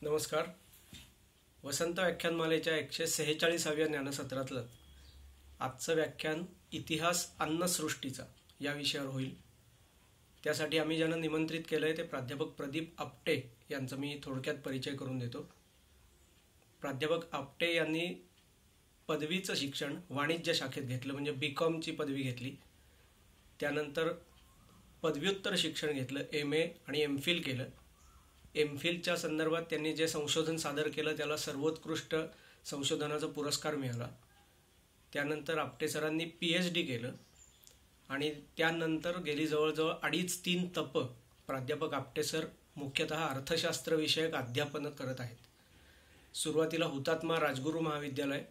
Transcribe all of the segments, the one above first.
नमस्कार. वसंत व्याख्यानमालेच्या 146व्या ज्ञानसत्रातलं आजचं व्याख्यान इतिहास अन्नसृष्टीचा या विषयावर होईल. त्यासाठी आम्ही ज्यांना निमंत्रित केलं आहे ते प्राध्यापक प्रदीप आपटे यांचा मी थोडक्यात परिचय करून देतो. प्राध्यापक आपटे यांनी पदवीचं शिक्षण वाणिज्य शाखेत घेतलं, म्हणजे BComची पदवी घेतली. त्यानंतर पदव्युत्तर शिक्षण घेतलं, MA आणि MPhil केलं. MPhilच्या संदर्भात त्यांनी जे संशोधन सादर केलं त्याला सर्वोत्कृष्ट संशोधनाचा पुरस्कार मिळाला. त्यानंतर आपटे सरांनी PhD केलं आणि त्यानंतर गेली जवळजवळ 2.5-3 तप प्राध्यापक आपटे सर मुख्यतः अर्थशास्त्र विषयक अध्यापन करत आहेत. सुरुवातीला हुतात्मा राजगुरू महाविद्यालय,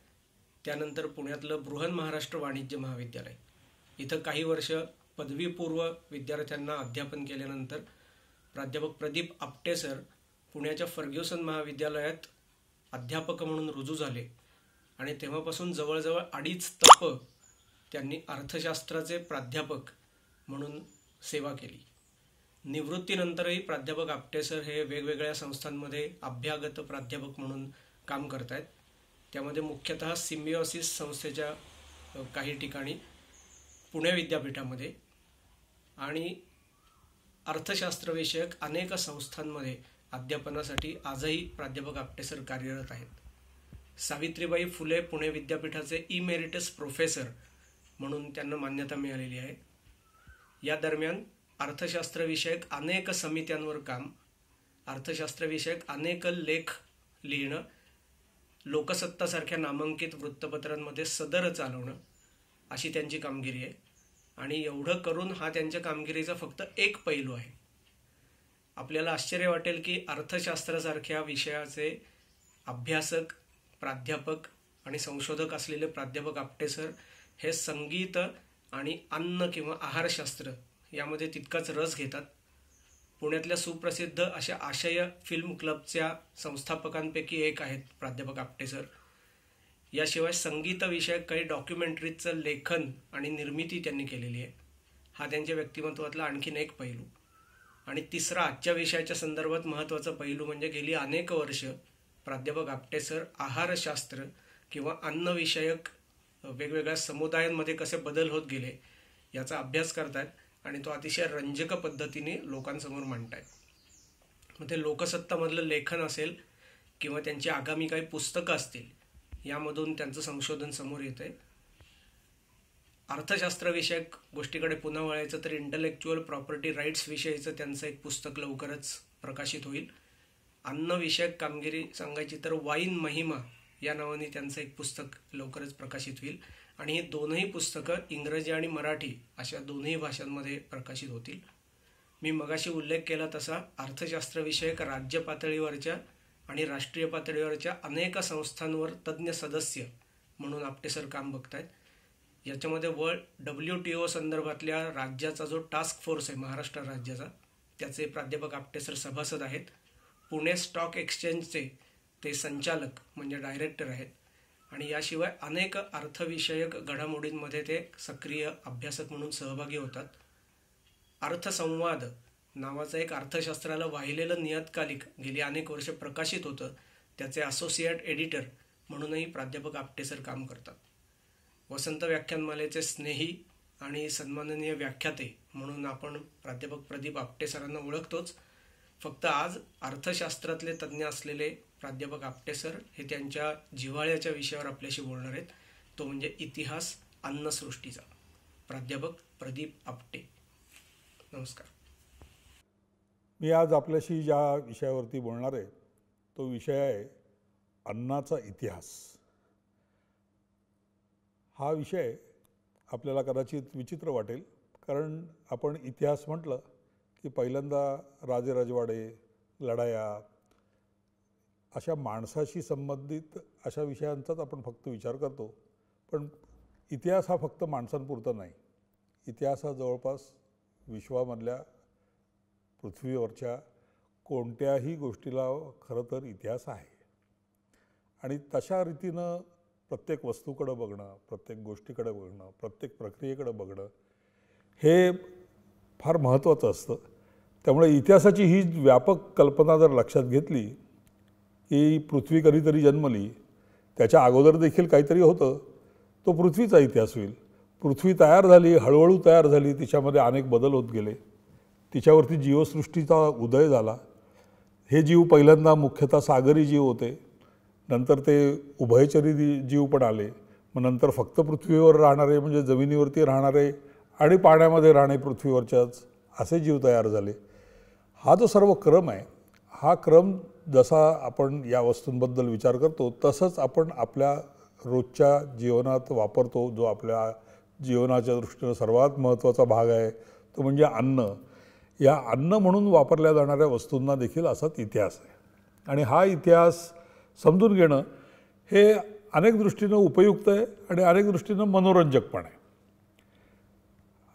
त्यानंतर पुण्यातलं बृहन महाराष्ट्र वाणिज्य महाविद्यालय इथं काही वर्ष पदवीपूर्व विद्यार्थ्यांना अध्यापन केल्यानंतर प्राध्यापक प्रदीप आपटे सर पुण्याच्या फर्ग्युसन महाविद्यालयात अध्यापक म्हणून रुजू झाले आणि तेव्हापासून जवळजवळ 2.5 तप त्यांनी अर्थशास्त्राचे प्राध्यापक म्हणून सेवा केली. निवृत्तीनंतरही प्राध्यापक आपटे सर हे वेगवेगळ्या संस्थांमध्ये अभ्यागत प्राध्यापक म्हणून काम करत आहेत. त्यामध्ये मुख्यतः सिम्बिओसिस संस्थेच्या काही ठिकाणी, पुणे विद्यापीठामध्ये आणि अर्थशास्त्र विषयक अनेक संस्थांमध्ये अध्यापनासाठी आजही प्राध्यापक आपटे सर कार्यरत आहेत. सावित्रीबाई फुले पुणे विद्यापीठाचे इमेरिटस प्रोफेसर म्हणून त्यांना मान्यता मिळालेली आहे. या दरम्यान अर्थशास्त्र विषयक अनेक समित्यांवर काम, अर्थशास्त्र विषयक अनेक लेख लिहिणं, लोकसत्तासारख्या नामांकित वृत्तपत्रांमध्ये सदर चालवणं अशी त्यांची कामगिरी आहे. आणि एवढं करून हा त्यांच्या कामगिरीचा फक्त एक पैलू आहे. आपल्याला आश्चर्य वाटेल की अर्थशास्त्रासारख्या विषयाचे अभ्यासक, प्राध्यापक आणि संशोधक असलेले प्राध्यापक आपटे सर हे संगीत आणि अन्न किंवा आहारशास्त्र यामध्ये तितकाच रस घेतात. पुण्यातल्या सुप्रसिद्ध अशा आशय फिल्म क्लबच्या संस्थापकांपैकी एक आहेत प्राध्यापक आपटे सर. याशिवाय संगीत विषयक काही डॉक्युमेंटरीचं लेखन आणि निर्मिती त्यांनी केलेली आहे. हा त्यांच्या व्यक्तिमत्वातला आणखीन एक पैलू. आणि तिसरा आजच्या विषयाच्या संदर्भात महत्त्वाचा पैलू म्हणजे गेली अनेक वर्ष प्राध्यापक आपटे सर आहारशास्त्र किंवा अन्नविषयक वेगवेगळ्या समुदायांमध्ये कसे बदल होत गेले याचा अभ्यास करतायत आणि तो अतिशय रंजक पद्धतीने लोकांसमोर मांडतायत. मग ते लोकसत्तामधलं लेखन असेल किंवा त्यांची आगामी काही पुस्तकं असतील, यामधून त्यांचं संशोधन समोर येत आहे. अर्थशास्त्रविषयक गोष्टीकडे पुन्हा वळायचं तर इंटलेक्च्युअल प्रॉपर्टी राईट्स विषयीचं त्यांचं एक पुस्तक लवकरच प्रकाशित होईल. अन्नविषयक कामगिरी सांगायची तर वाईन महिमा या नावाने त्यांचं एक पुस्तक लवकरच प्रकाशित होईल आणि ही दोनही पुस्तकं इंग्रजी आणि मराठी अशा दोन्ही भाषांमध्ये प्रकाशित होतील. मी मगाशी उल्लेख केला तसा अर्थशास्त्रविषयक राज्य पातळीवरच्या आणि राष्ट्रीय पातळीवरच्या अनेक संस्थांवर तज्ज्ञ सदस्य म्हणून आपटे सर काम बघतायत. याच्यामध्ये WTO संदर्भातल्या राज्याचा जो टास्क फोर्स आहे महाराष्ट्र राज्याचा, त्याचे प्राध्यापक आपटे सर सभासद आहेत. पुणे स्टॉक एक्सचेंजचे ते संचालक म्हणजे डायरेक्टर आहेत. आणि याशिवाय अनेक अर्थविषयक घडामोडींमध्ये ते सक्रिय अभ्यासक म्हणून सहभागी होतात. अर्थसंवाद नावाचं एक अर्थशास्त्राला वाहिलेलं नियतकालिक गेली अनेक वर्ष प्रकाशित होतं. त्याचे असोसिएट एडिटर म्हणूनही प्राध्यापक आपटे सर काम करतात. वसंत व्याख्यानमालेचे स्नेही आणि सन्माननीय व्याख्याते म्हणून आपण प्राध्यापक प्रदीप आपटे सरांना ओळखतोच. फक्त आज अर्थशास्त्रातले तज्ज्ञ असलेले प्राध्यापक आपटे सर हे त्यांच्या जिव्हाळ्याच्या विषयावर आपल्याशी बोलणार आहेत, तो म्हणजे इतिहास अन्नसृष्टीचा. प्राध्यापक प्रदीप आपटे, नमस्कार. मी आज आपल्याशी ज्या विषयावरती बोलणार आहे तो विषय आहे अन्नाचा इतिहास. हा विषय आपल्याला कदाचित विचित्र वाटेल, कारण आपण इतिहास म्हटलं की पहिल्यांदा राजेरजवाडे, लढाया अशा माणसाशी संबंधित अशा विषयांचाच आपण फक्त विचार करतो. पण इतिहास हा फक्त माणसांपुरता नाही. इतिहास हा जवळपास विश्वामधल्या, पृथ्वीवरच्या कोणत्याही गोष्टीला खरं तर इतिहास आहे. आणि तशा रीतीनं प्रत्येक वस्तूकडे बघणं, प्रत्येक गोष्टीकडे बघणं, प्रत्येक प्रक्रियेकडे बघणं हे फार महत्त्वाचं असतं. त्यामुळे इतिहासाची ही व्यापक कल्पना जर लक्षात घेतली की पृथ्वी कधीतरी जन्मली, त्याच्या अगोदर देखील काहीतरी होतं, तो पृथ्वीचा इतिहास होईल. पृथ्वी तयार झाली, हळूहळू तयार झाली, तिच्यामध्ये अनेक बदल होत गेले, तिच्यावरती जीवसृष्टीचा उदय झाला. हे जीव पहिल्यांदा मुख्यतः सागरी जीव होते, नंतर ते उभयचरी जीव पण आले, मग नंतर फक्त पृथ्वीवर राहणारे म्हणजे जमिनीवरती राहणारे आणि पाण्यामध्ये राहणे पृथ्वीवरच्याच असे जीव तयार झाले. हा जो सर्व क्रम आहे, हा क्रम जसा आपण या वस्तूंबद्दल विचार करतो तसंच आपण आपल्या रोजच्या जीवनात वापरतो. जो आपल्या जीवनाच्या दृष्टीनं सर्वात महत्त्वाचा भाग आहे तो म्हणजे अन्न. या अन्न म्हणून वापरल्या जाणाऱ्या वस्तूंना देखील असाच इतिहास आहे. आणि हा इतिहास समजून घेणं हे अनेक दृष्टीनं उपयुक्त आहे आणि अनेक दृष्टीनं मनोरंजक पण आहे.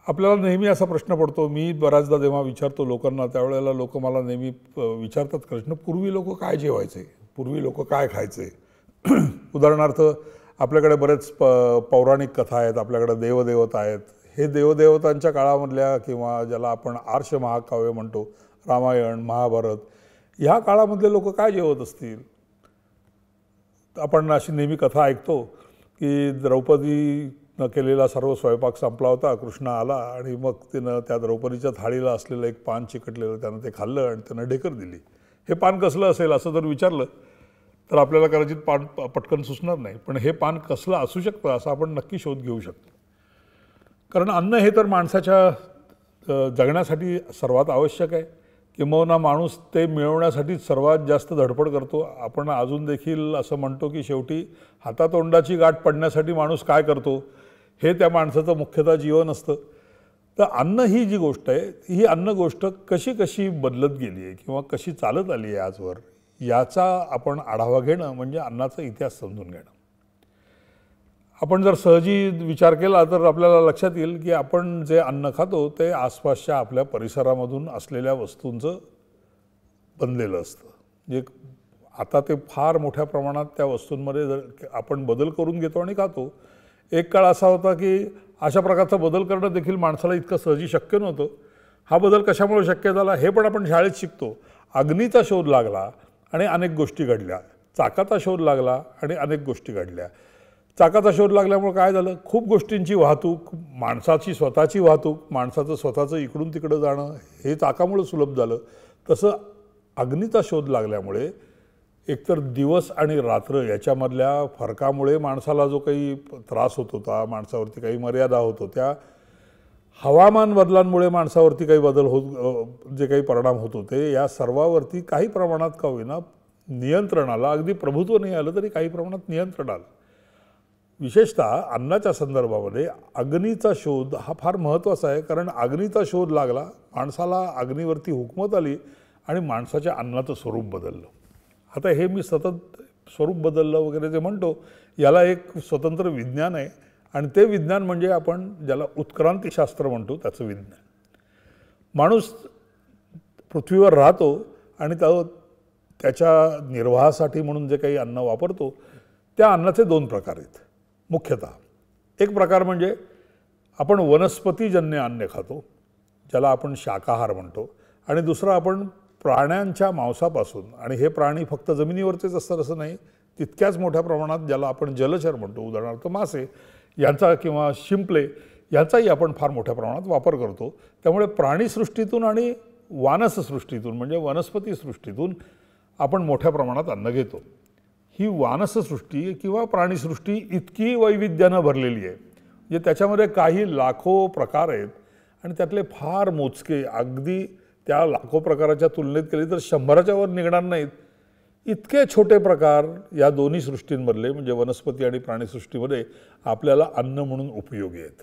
आपल्याला नेहमी असा प्रश्न पडतो, मी बऱ्याचदा जेव्हा विचारतो लोकांना त्यावेळेला लोक मला नेहमी विचारतात प्रश्न, पूर्वी लोक काय जेवायचे, पूर्वी लोक काय खायचे. उदाहरणार्थ आपल्याकडे बरेच पौराणिक कथा आहेत, आपल्याकडे देवदेवता आहेत. हे देवदेवतांच्या काळामधल्या किंवा ज्याला आपण आर्ष महाकाव्य म्हणतो, रामायण महाभारत, ह्या काळामधले लोक काय जेवत असतील. आपण अशी नेहमी कथा ऐकतो की द्रौपदीनं केलेला सर्व स्वयंपाक संपला होता, कृष्ण आला आणि मग तिनं त्या द्रौपदीच्या थाळीला असलेलं एक पान चिकटलेलं त्यानं ते खाल्लं आणि त्यानं ढेकर दिली. हे पान कसलं असेल असं जर विचारलं तर आपल्याला कदाचित पान पटकन सुचणार नाही, पण हे पान कसलं असू शकतं असं आपण नक्की शोध घेऊ शकतो. कारण अन्न हे तर माणसाच्या जगण्यासाठी सर्वात आवश्यक आहे, किंबहुना माणूस ते मिळवण्यासाठी सर्वात जास्त धडपड करतो. आपण अजून देखील असं म्हणतो की शेवटी हातातोंडाची गाठ पडण्यासाठी माणूस काय करतो हे त्या माणसाचं मुख्यतः जीवन असतं. तर अन्न ही जी गोष्ट आहे, ही अन्न गोष्ट कशी कशी बदलत गेली आहे किंवा कशी चालत आली आहे आजवर, याचा आपण आढावा घेणं म्हणजे अन्नाचा इतिहास समजून घेणं. आपण जर सहजी विचार केला तर आपल्याला लक्षात येईल की आपण जे अन्न खातो ते आसपासच्या आपल्या परिसरामधून असलेल्या वस्तूंचं बनलेलं असतं. जे आता ते फार मोठ्या प्रमाणात त्या वस्तूंमध्ये जर आपण बदल करून घेतो आणि खातो. एक काळ असा होता की अशा प्रकारचा बदल करणं देखील माणसाला इतकं सहजी शक्य नव्हतं. हा बदल कशामुळे शक्य झाला हे पण आपण शाळेत शिकतो. अग्नीचा शोध लागला आणि अनेक गोष्टी घडल्या. चाकाचा शोध लागला आणि अनेक गोष्टी घडल्या. चाकाचा शोध लागल्यामुळे काय झालं, खूप गोष्टींची वाहतूक, माणसाची स्वतःची वाहतूक, माणसाचं स्वतःचं इकडून तिकडं जाणं हे चाकामुळे सुलभ झालं. तसं अग्नीचा शोध लागल्यामुळे एकतर दिवस आणि रात्र याच्यामधल्या फरकामुळे माणसाला जो काही त्रास होत होता, माणसावरती काही मर्यादा होत होत्या, हवामान बदलांमुळे माणसावरती काही बदल जे काही परिणाम होत होते, या सर्वावरती काही प्रमाणात का होईना नियंत्रण आलं. अगदी प्रभुत्व नाही आलं तरी काही प्रमाणात नियंत्रण आलं. विशेषतः अन्नाच्या संदर्भामध्ये अग्नीचा शोध हा फार महत्त्वाचा आहे. कारण अग्नीचा शोध लागला, माणसाला अग्नीवरती हुकमत आली आणि माणसाच्या अन्नाचं स्वरूप बदललं. आता हे मी सतत स्वरूप बदललं वगैरे जे म्हणतो, याला एक स्वतंत्र विज्ञान आहे आणि ते विज्ञान म्हणजे आपण ज्याला उत्क्रांतीशास्त्र म्हणतो त्याचं विज्ञान. माणूस पृथ्वीवर राहतो आणि त्याच्या निर्वाहासाठी म्हणून जे काही अन्न वापरतो त्या अन्नाचे दोन प्रकार आहेत मुख्यतः. एक प्रकार म्हणजे आपण वनस्पतीजन्य अन्न खातो, ज्याला आपण शाकाहार म्हणतो, आणि दुसरा आपण प्राण्यांच्या मांसापासून, आणि हे प्राणी फक्त जमिनीवरचेच असतात असं नाही, तितक्याच मोठ्या प्रमाणात ज्याला आपण जलचर म्हणतो, उदाहरणार्थ मासे यांचा किंवा शिंपले यांचाही आपण फार मोठ्या प्रमाणात वापर करतो. त्यामुळे प्राणीसृष्टीतून आणि वानससृष्टीतून म्हणजे वनस्पतीसृष्टीतून आपण मोठ्या प्रमाणात अन्न घेतो. ही वानससृष्टी किंवा प्राणीसृष्टी इतकी वैविध्यानं भरलेली आहे, म्हणजे त्याच्यामध्ये काही लाखो प्रकार आहेत आणि त्यातले फार मोजके, अगदी त्या लाखो प्रकाराच्या तुलनेत केली तर 100च्या वर निघणार नाहीत इतके छोटे प्रकार या दोन्ही सृष्टींमधले म्हणजे वनस्पती आणि प्राणीसृष्टीमध्ये आपल्याला अन्न म्हणून उपयोगी आहेत.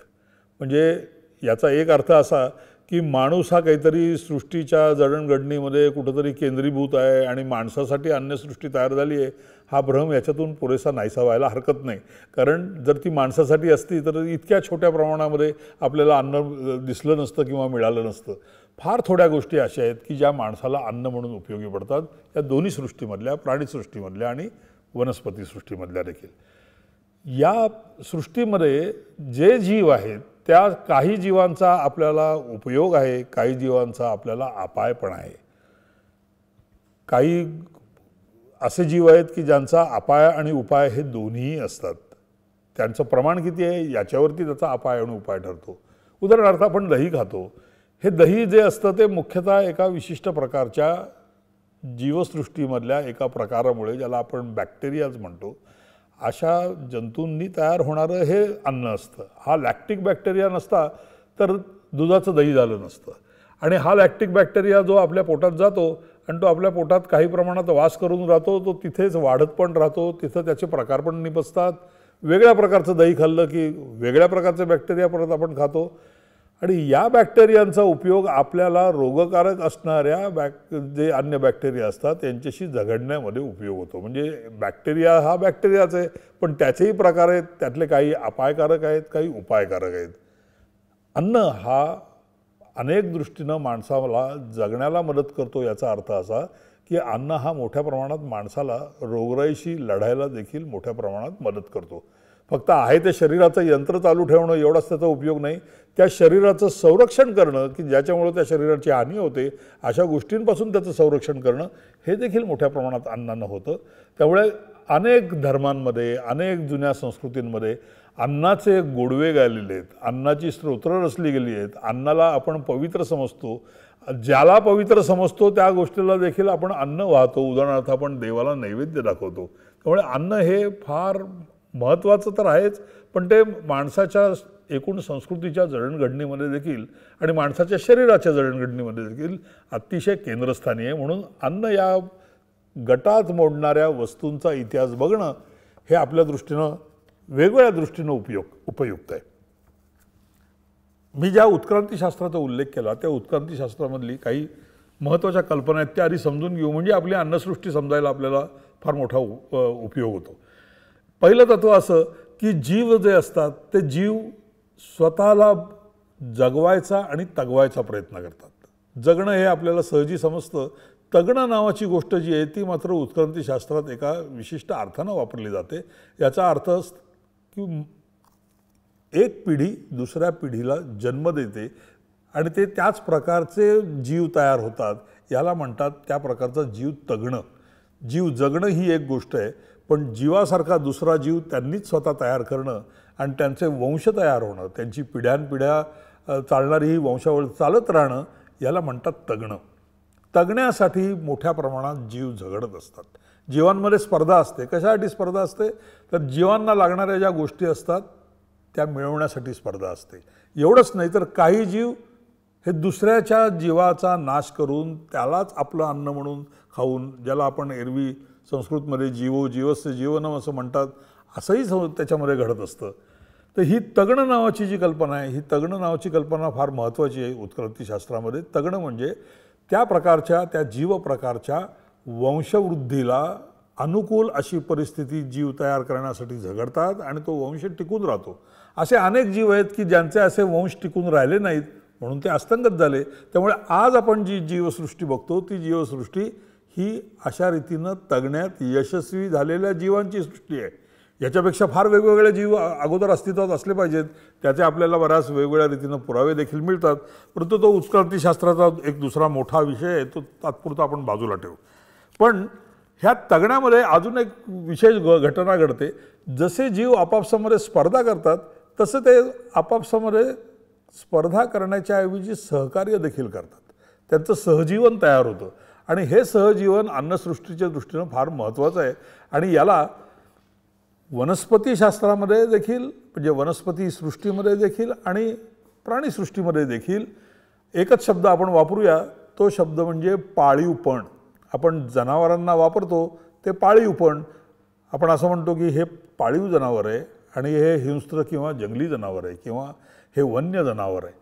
म्हणजे याचा एक अर्थ असा की माणूस हा काहीतरी सृष्टीच्या जडणघडणीमध्ये कुठंतरी केंद्रीभूत आहे आणि माणसासाठी अन्नसृष्टी तयार झाली आहे, हा भ्रम याच्यातून पुरेसा नाहीसा व्हायला हरकत नाही. कारण जर ती माणसासाठी असती तर इतक्या छोट्या प्रमाणामध्ये आपल्याला अन्न दिसलं नसतं किंवा मिळालं नसतं. फार थोड्या गोष्टी अशा आहेत की ज्या माणसाला अन्न म्हणून उपयोगी पडतात, या दोन्ही सृष्टीमधल्या, प्राणीसृष्टीमधल्या आणि वनस्पतीसृष्टीमधल्या देखील. या सृष्टीमध्ये जे जीव आहेत त्या काही जीवांचा आपल्याला उपयोग आहे, काही जीवांचा आपल्याला अपाय पण आहे. काही असे जीव आहेत की ज्यांचा अपाय आणि उपाय हे दोन्हीही असतात. त्यांचं प्रमाण किती आहे याच्यावरती त्याचा अपाय आणि उपाय ठरतो. उदाहरणार्थ आपण दही खातो. हे दही जे असतं ते मुख्यतः एका विशिष्ट प्रकारच्या जीवसृष्टीमधल्या एका प्रकारामुळे, ज्याला आपण बॅक्टेरियाज म्हणतो, अशा जंतूंनी तयार होणारं हे अन्न असतं. हा लॅक्टिक बॅक्टेरिया नसता तर दुधाचं दही झालं नसतं. आणि हा लॅक्टिक बॅक्टेरिया जो आपल्या पोटात जातो आणि तो आपल्या पोटात काही प्रमाणात वास करून राहतो, तो तिथेच वाढत पण राहतो, तिथं त्याचे प्रकार पण निपजतात. वेगळ्या प्रकारचं दही खाल्लं की वेगळ्या प्रकारचे बॅक्टेरिया परत आपण खातो. आणि या बॅक्टेरियांचा उपयोग आपल्याला रोगकारक असणाऱ्या जे अन्य बॅक्टेरिया असतात यांच्याशी झगडण्यामध्ये उपयोग होतो. म्हणजे बॅक्टेरिया हा बॅक्टेरियाच आहे, पण त्याचेही प्रकार आहेत. त्यातले काही अपायकारक आहेत, काही उपायकारक आहेत. अन्न हा अनेक दृष्टीनं माणसाला जगण्याला मदत करतो. याचा अर्थ असा की अन्न हा मोठ्या प्रमाणात माणसाला रोगराईशी लढायला देखील मोठ्या प्रमाणात मदत करतो. फक्त आहे ते शरीराचं यंत्र चालू ठेवणं एवढाच त्याचा उपयोग नाही. त्या शरीराचं संरक्षण करणं की ज्याच्यामुळे त्या शरीराची हानी होते, अशा गोष्टींपासून त्याचं संरक्षण करणं हे देखील मोठ्या प्रमाणात अन्नानं होतं. त्यामुळे अनेक धर्मांमध्ये, अनेक जुन्या संस्कृतींमध्ये अन्नाचे गोडवे गायलेले आहेत, अन्नाची स्तोत्रं रचली गेली आहेत. अन्नाला आपण पवित्र समजतो. ज्याला पवित्र समजतो त्या गोष्टीला देखील आपण अन्न वाहतो. उदाहरणार्थ आपण देवाला नैवेद्य दाखवतो. त्यामुळे अन्न हे फार महत्त्वाचं तर आहेच, पण ते माणसाच्या एकूण संस्कृतीच्या जडणघडणीमध्ये देखील आणि माणसाच्या शरीराच्या जडणघडणीमध्ये देखील अतिशय केंद्रस्थानी आहे. म्हणून अन्न या गटात मोडणाऱ्या वस्तूंचा इतिहास बघणं हे आपल्या दृष्टीनं वेगवेगळ्या दृष्टीनं उपयुक्त आहे. मी ज्या उत्क्रांतीशास्त्राचा उल्लेख केला त्या उत्क्रांतीशास्त्रामधली काही महत्त्वाच्या कल्पना आहेत त्या आधी समजून घेऊ, म्हणजे आपली अन्नसृष्टी समजायला आपल्याला फार मोठा उपयोग होतो. पहिलं तत्व असं की जीव जे असतात ते जीव स्वतःला जगवायचा आणि तगवायचा प्रयत्न करतात. जगणं हे आपल्याला सहजी समजतं. तगणं नावाची गोष्ट जी आहे ती मात्र उत्क्रांतीशास्त्रात एका विशिष्ट अर्थानं वापरली जाते. याचा अर्थ की एक पिढी दुसऱ्या पिढीला जन्म देते आणि ते त्याच प्रकारचे जीव तयार होतात. याला म्हणतात त्या प्रकारचा जीव तगणं. जीव जगणं ही एक गोष्ट आहे, पण जीवासारखा दुसरा जीव त्यांनीच स्वतः तयार करणं आणि त्यांचे वंश तयार होणं, त्यांची पिढ्यानपिढ्या चालणारी ही वंशावळ चालत राहणं, याला म्हणतात तगणं. तगण्यासाठी मोठ्या प्रमाणात जीव झगडत असतात. जीवांमध्ये स्पर्धा असते. कशासाठी स्पर्धा असते? तर जीवांना लागणाऱ्या ज्या गोष्टी असतात त्या मिळवण्यासाठी स्पर्धा असते. एवढंच नाही तर काही जीव हे दुसऱ्याच्या जीवाचा नाश करून त्यालाच आपलं अन्न म्हणून खाऊन, ज्याला आपण एरवी संस्कृतमध्ये जीवो जीवस्य जीवनम असं म्हणतात, असंही त्याच्यामध्ये घडत असतं. तर ही तगणं नावाची जी कल्पना आहे, ही तगणं नावाची कल्पना फार महत्त्वाची आहे उत्क्रांतीशास्त्रामध्ये. तगणं म्हणजे त्या प्रकारच्या, त्या जीव प्रकारच्या वंशवृद्धीला अनुकूल अशी परिस्थिती जीव तयार करण्यासाठी झगडतात आणि तो वंश टिकून राहतो. असे अनेक जीव आहेत की ज्यांचे असे वंश टिकून राहिले नाहीत म्हणून ते अस्तंगत झाले. त्यामुळे आज आपण जी जीवसृष्टी बघतो ती जीवसृष्टी ही अशा रीतीनं तगण्यात यशस्वी झालेल्या जीवांची सृष्टी आहे. याच्यापेक्षा फार वेगवेगळे जीव अगोदर अस्तित्वात असले पाहिजेत. त्याचे आपल्याला बऱ्याच वेगवेगळ्या रीतीनं पुरावे देखील मिळतात. परंतु तो उत्क्रांतीशास्त्राचा एक दुसरा मोठा विषय आहे, तो तात्पुरता आपण बाजूला ठेवू. पण ह्या तगण्यामध्ये अजून एक विशेष घटना घडते. जसे जीव आपापसामध्ये स्पर्धा करतात तसं ते आपापसामध्ये स्पर्धा करण्याच्या ऐवजी सहकार्य देखील करतात. त्यांचं सहजीवन तयार होतं आणि हे सहजीवन अन्नसृष्टीच्या दृष्टीनं फार महत्त्वाचं आहे. आणि याला वनस्पतीशास्त्रामध्ये देखील, म्हणजे वनस्पती सृष्टीमध्ये देखील आणि प्राणीसृष्टीमध्ये देखील एकच शब्द आपण वापरूया. तो शब्द म्हणजे पाळीवपण. आपण जनावरांना वापरतो ते पाळीवपण. आपण असं म्हणतो की हे पाळीव जनावर आहे आणि हे हिंस्त्र किंवा जंगली जनावर आहे किंवा हे वन्य जनावर आहे.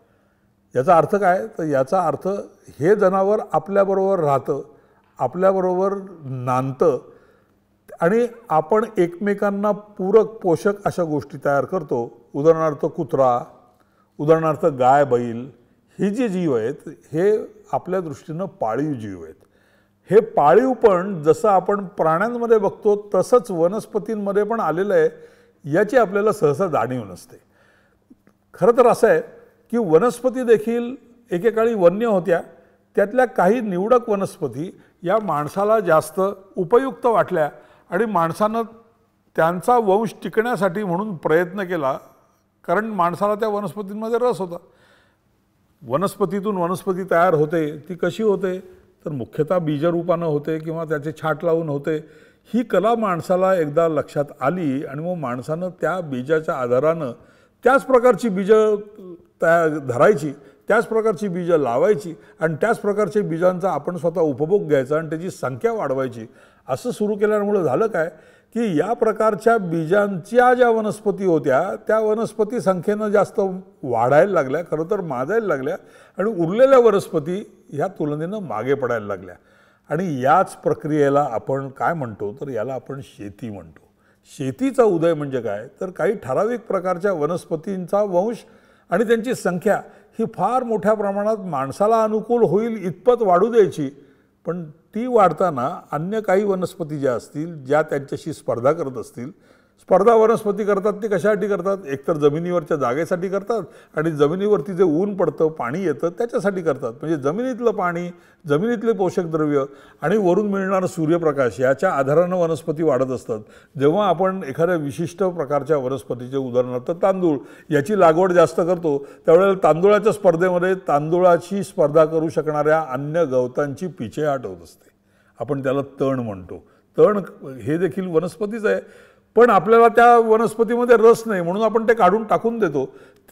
याचा अर्थ काय? तर याचा अर्थ हे जनावर आपल्याबरोबर राहतं, आपल्याबरोबर नांदतं आणि आपण एकमेकांना पूरक पोषक अशा गोष्टी तयार करतो. उदाहरणार्थ कुत्रा, उदाहरणार्थ गाय बैल, ही जी जीव आहेत हे आपल्या दृष्टीनं पाळीव जीव आहेत. हे पाळीवपण जसं आपण प्राण्यांमध्ये बघतो तसंच वनस्पतींमध्ये पण आलेलं आहे, याची आपल्याला सहसा जाणीव नसते. खरं तर असं आहे की वनस्पती देखील एकेकाळी वन्य होत्या, त्यातल्या काही निवडक वनस्पती या माणसाला जास्त उपयुक्त वाटल्या आणि माणसानं त्यांचा वंश टिकण्यासाठी म्हणून प्रयत्न केला, कारण माणसाला त्या वनस्पतींमध्ये रस होता. वनस्पतीतून वनस्पती तयार होते, ती कशी होते तर मुख्यतः बीजरूपानं होते किंवा त्याचे छाट लावून होते. ही कला माणसाला एकदा लक्षात आली आणि मग माणसानं त्या बीजाच्या आधारानं त्याच प्रकारची बीजं तयार धरायची, त्याच प्रकारची बीजं लावायची आणि त्याच प्रकारच्या बीजांचा आपण स्वतः उपभोग घ्यायचा आणि त्याची संख्या वाढवायची. असं सुरू केल्यामुळे झालं काय की या प्रकारच्या बीजांच्या ज्या वनस्पती होत्या त्या वनस्पती संख्येनं जास्त वाढायला लागल्या, खरं तर माजायला लागल्या आणि उरलेल्या वनस्पती ह्या तुलनेनं मागे पडायला लागल्या. आणि याच प्रक्रियेला आपण काय म्हणतो तर याला आपण शेती म्हणतो. शेतीचा उदय म्हणजे काय तर काही ठराविक प्रकारच्या वनस्पतींचा वंश आणि त्यांची संख्या ही फार मोठ्या प्रमाणात माणसाला अनुकूल होईल इतपत वाढू द्यायची, पण ती वाढताना अन्य काही वनस्पती ज्या असतील ज्या त्यांच्याशी स्पर्धा करत असतील. स्पर्धा वनस्पती करतात ते कशासाठी करतात, एकतर जमिनीवरच्या जागेसाठी करतात आणि जमिनीवरती जे ऊन पडतं पाणी येतं त्याच्यासाठी करतात. म्हणजे जमिनीतलं पाणी, जमिनीतले पोषक द्रव्य आणि वरून मिळणारं सूर्यप्रकाश याच्या आधारानं वनस्पती वाढत असतात. जेव्हा आपण एखाद्या विशिष्ट प्रकारच्या वनस्पतीचे उदाहरणार्थ तांदूळ याची लागवड जास्त करतो त्यावेळेला तांदूळाच्या स्पर्धेमध्ये तांदूळाची स्पर्धा करू शकणाऱ्या अन्य गवतांची पिछेहाट होत असते. आपण त्याला तण म्हणतो. तण हे देखील वनस्पतीच आहे, पण आपल्याला त्या वनस्पतीमध्ये रस नाही म्हणून आपण ते काढून टाकून देतो.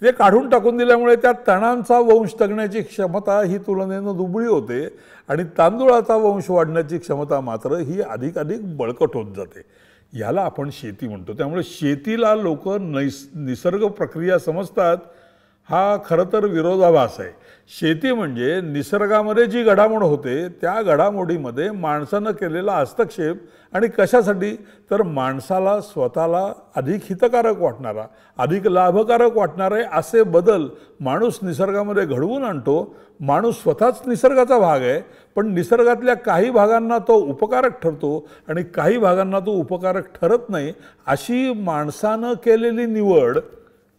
ते काढून टाकून दिल्यामुळे त्या तणांचा वंश जगण्याची क्षमता ही तुलनेनं दुबळी होते आणि तांदूळाचा वंश वाढण्याची क्षमता मात्र ही अधिकाधिक बळकट होत जाते. याला आपण शेती म्हणतो. त्यामुळे शेतीला लोक निसर्ग प्रक्रिया समजतात, हा खरं तर विरोधाभास आहे. शेती म्हणजे निसर्गामध्ये जी घडामोड होते त्या घडामोडीमध्ये माणसानं केलेला हस्तक्षेप आणि कशासाठी तर माणसाला स्वतःला अधिक हितकारक वाटणारा, अधिक लाभकारक वाटणारे असे बदल माणूस निसर्गामध्ये घडवून आणतो. माणूस स्वतःच निसर्गाचा भाग आहे, पण निसर्गातल्या काही भागांना तो उपकारक ठरतो आणि काही भागांना तो उपकारक ठरत नाही. अशी माणसानं केलेली निवड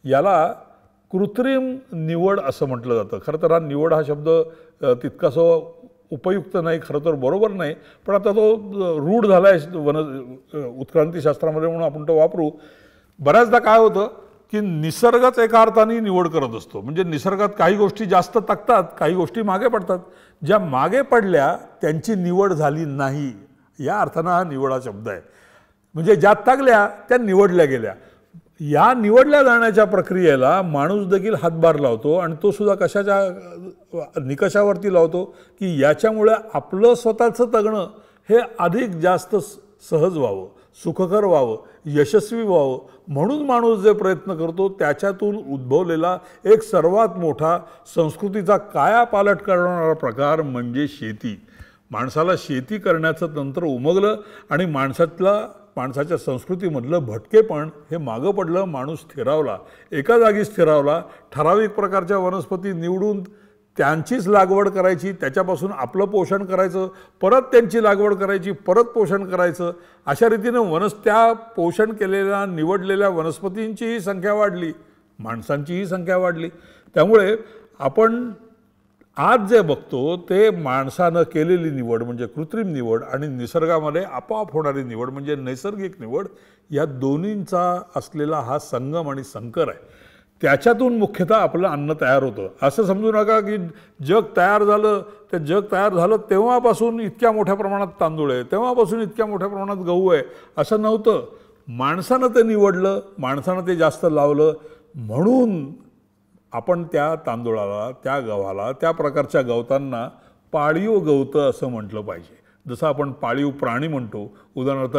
याला कृत्रिम निवड असं म्हटलं जातं. खरं तर हा निवड हा शब्द तितकासा उपयुक्त नाही, खरं तर बरोबर नाही, पण आता तो रूढ झाला आहे उत्क्रांतीशास्त्रामध्ये म्हणून आपण तो वापरू. बऱ्याचदा काय होतं की निसर्गच एका अर्थाने निवड करत असतो. म्हणजे निसर्गात काही गोष्टी जास्त तकतात, काही गोष्टी मागे पडतात. ज्या मागे पडल्या त्यांची निवड झाली नाही या अर्थानं हा निवड हा शब्द आहे. म्हणजे ज्या तगल्या त्या निवडल्या गेल्या. या निवडल्या जाण्याच्या प्रक्रियेला माणूस देखील हातभार लावतो आणि तो सुद्धा कशाच्या निकषावरती लावतो की याच्यामुळे आपलं स्वतःचं तगणं हे अधिक जास्त सहज व्हावं, सुखकर व्हावं, यशस्वी व्हावं. म्हणून माणूस जे प्रयत्न करतो त्याच्यातून उद्भवलेला एक सर्वात मोठा संस्कृतीचा कायापालट करणारा प्रकार म्हणजे शेती. माणसाला शेती करण्याचं तंत्र उमगलं आणि माणसाच्या संस्कृतीमधलं भटकेपण हे मागं पडलं. माणूस स्थिरावला, एका जागी स्थिरावला. ठराविक प्रकारच्या वनस्पती निवडून त्यांचीच लागवड करायची, त्याच्यापासून आपलं पोषण करायचं, परत त्यांची लागवड करायची, परत पोषण करायचं. अशा रीतीनं त्या पोषण केलेल्या निवडलेल्या वनस्पतींचीही संख्या वाढली, माणसांचीही संख्या वाढली. त्यामुळे आपण आज जे बघतो ते माणसानं केलेली निवड म्हणजे कृत्रिम निवड आणि निसर्गामध्ये आपोआप होणारी निवड म्हणजे नैसर्गिक निवड, या दोन्हींचा असलेला हा संगम आणि संकर आहे. त्याच्यातून मुख्यतः आपलं अन्न तयार होतं. असं समजू नका की जग तयार झालं, ते जग तयार झालं तेव्हापासून इतक्या मोठ्या प्रमाणात तांदूळ आहे, तेव्हापासून इतक्या मोठ्या प्रमाणात गहू आहे, असं नव्हतं. माणसानं ते निवडलं, माणसानं ते जास्त लावलं म्हणून आपण त्या तांदूळाला, त्या गव्हाला, त्या प्रकारच्या गवतांना पाळीव गवतं असं म्हटलं पाहिजे. जसं आपण पाळीव प्राणी म्हणतो. उदाहरणार्थ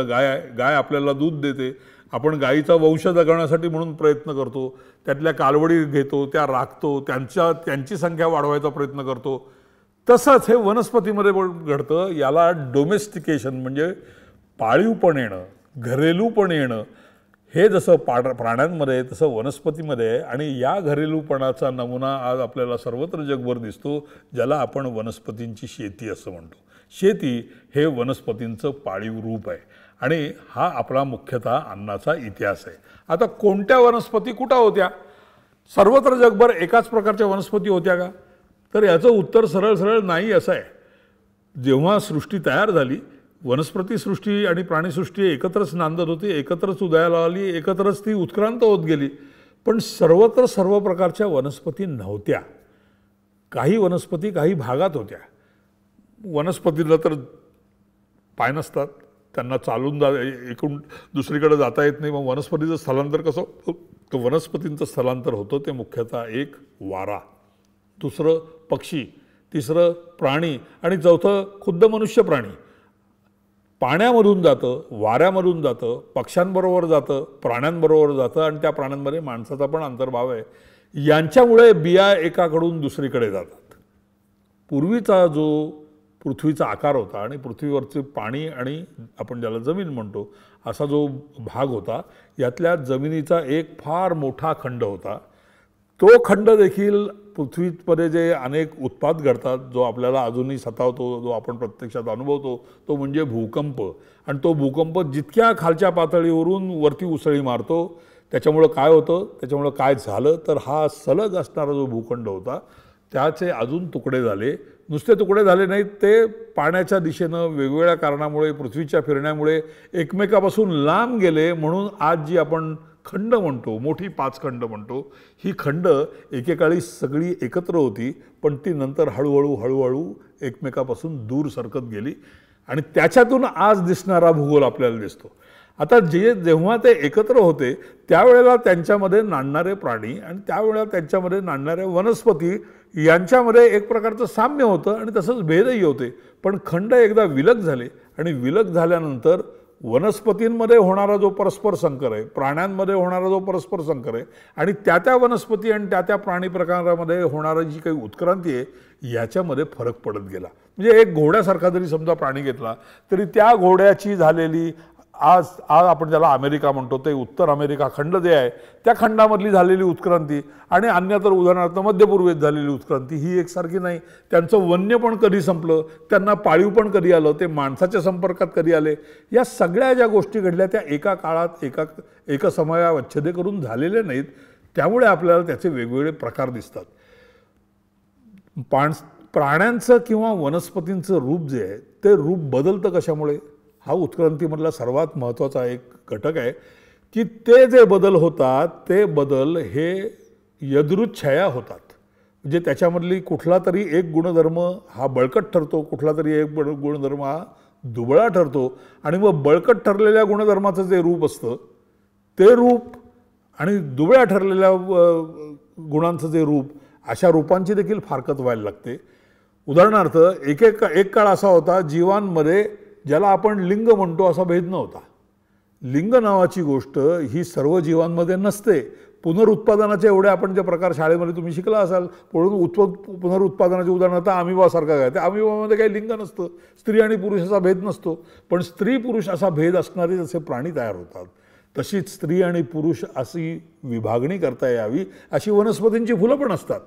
गाय आपल्याला दूध देते, आपण गायीचा वंश जगवण्यासाठी म्हणून प्रयत्न करतो, त्यातल्या कालवडी घेतो, त्या राखतो, त्यांची संख्या वाढवायचा प्रयत्न करतो. तसंच हे वनस्पतीमध्ये घडतं. याला डोमेस्टिकेशन म्हणजे पाळीवपण येणं, घरेलूपण येणं हे जसं प्राण्यांमध्ये तसं वनस्पतीमध्ये आहे. आणि या घरेलूपणाचा नमुना आज आपल्याला सर्वत्र जगभर दिसतो, ज्याला आपण वनस्पतींची शेती असं म्हणतो. शेती हे वनस्पतींचं पाळीव रूप आहे आणि हा आपला मुख्यतः अन्नाचा इतिहास आहे. आता कोणत्या वनस्पती कुठं होत्या? सर्वत्र जगभर एकाच प्रकारच्या वनस्पती होत्या का? तर याचं उत्तर सरळ सरळ नाही असं आहे. जेव्हा सृष्टी तयार झाली, वनस्पती सृष्टी आणि प्राणीसृष्टी एकत्रच नांदत होती, एकत्रच उदयाला आली, एकत्रच ती उत्क्रांत होत गेली. पण सर्वत्र सर्व प्रकारच्या वनस्पती नव्हत्या. काही वनस्पती काही भागात होत्या. वनस्पतीला तर पाय नसतात, त्यांना चालून एकूण दुसरीकडे जाता येत नाही. मग वनस्पतीचं स्थलांतर कसं तर वनस्पतींचं स्थलांतर होतं ते मुख्यतः एक वारा, दुसरं पक्षी, तिसरं प्राणी आणि चौथं खुद्द मनुष्य प्राणी. पाण्यामधून जातं, वाऱ्यामधून जातं, पक्ष्यांबरोबर जातं, प्राण्यांबरोबर जातं आणि त्या प्राण्यांमध्ये माणसाचा पण अंतर्भाव आहे. यांच्यामुळे बिया एकाकडून दुसरीकडे जातात. पूर्वीचा जो पृथ्वीचा आकार होता आणि पृथ्वीवरचे पाणी आणि आपण ज्याला जमीन म्हणतो असा जो भाग होता, यातल्या जमिनीचा एक फार मोठा खंड होता. तो खंड देखील पृथ्वीमध्ये जे अनेक उत्पात घडतात, जो आपल्याला अजूनही सतावतो, जो आपण प्रत्यक्षात अनुभवतो, तो म्हणजे भूकंप. आणि तो भूकंप जितक्या खालच्या पातळीवरून वरती उसळी मारतो, त्याच्यामुळं काय होतं, त्याच्यामुळं काय झालं तर हा सलग असणारा जो भूखंड होता त्याचे अजून तुकडे झाले. नुसते तुकडे झाले नाहीत, ते पाण्याच्या दिशेनं वेगवेगळ्या कारणामुळे, पृथ्वीच्या फिरण्यामुळे एकमेकापासून लांब गेले. म्हणून आज जी आपण खंड म्हणतो, मोठी 5 खंड म्हणतो, ही खंड एकेकाळी सगळी एकत्र होती, पण ती नंतर हळूहळू एकमेकापासून दूर सरकत गेली आणि त्याच्यातून आज दिसणारा भूगोल आपल्याला दिसतो. आता जेव्हा ते एकत्र होते त्यावेळेला त्यांच्यामध्ये नांदणारे प्राणी आणि त्यावेळेला त्यांच्यामध्ये नांदणाऱ्या वनस्पती यांच्यामध्ये एक प्रकारचं साम्य होतं आणि तसंच भेदही होते. पण खंड एकदा विलग झाले आणि विलग झाल्यानंतर वनस्पतींमध्ये होणारा जो परस्पर संकर आहे, प्राण्यांमध्ये होणारा जो परस्पर संकर आहे आणि त्या वनस्पती आणि त्या प्राणी प्रकारामध्ये होणारी जी काही उत्क्रांती आहे, याच्यामध्ये फरक पडत गेला. म्हणजे एक घोड्यासारखा जरी समजा प्राणी घेतला तरी त्या घोड्याची झालेली आज आपण ज्याला अमेरिका म्हणतो, ते उत्तर अमेरिका खंड जे आहे त्या खंडामधली झालेली उत्क्रांती आणि अन्य तर उदाहरणार्थ मध्यपूर्वेत झालेली उत्क्रांती ही एकसारखी नाही. त्यांचं वन्य पण कधी संपलं, त्यांना पाळीव पण कधी आलं, ते माणसाच्या संपर्कात कधी आले, या सगळ्या ज्या गोष्टी घडल्या त्या एका काळात एका समयावच्छेदे करून झालेल्या नाहीत. त्यामुळे आपल्याला त्याचे वेगवेगळे प्रकार दिसतात. प्राण्यांचं किंवा वनस्पतींचं रूप जे आहे ते रूप बदलतं कशामुळे, हा उत्क्रांतीमधला सर्वात महत्त्वाचा एक घटक आहे की ते जे बदल होतात ते बदल हे यदृच्छया होतात. म्हणजे त्याच्यामधली कुठला तरी एक गुणधर्म हा बळकट ठरतो, कुठला तरी एक गुणधर्म हा दुबळा ठरतो आणि मग बळकट ठरलेल्या गुणधर्माचं जे रूप असतं ते रूप आणि दुबळ्या ठरलेल्या गुणांचं जे रूप, अशा रूपांची देखील फारकत व्हायला लागते. उदाहरणार्थ एक काळ असा होता जीवांमध्ये ज्याला आपण लिंग म्हणतो असा भेद नव्हता. लिंग नावाची गोष्ट ही सर्व जीवांमध्ये नसते. पुनरुत्पादनाचे एवढे आपण जे प्रकार शाळेमध्ये तुम्ही शिकला असाल, पुनरुत्पादनाचे उदाहरणार्थ अमिबासारखा काय, त्या अमिबामध्ये काही लिंग नसतं, स्त्री आणि पुरुष असा भेद नसतो. पण स्त्री पुरुष असा भेद असणारे जसे प्राणी तयार होतात, तशीच स्त्री आणि पुरुष अशी विभागणी करता यावी अशी वनस्पतींची फुलं पण असतात.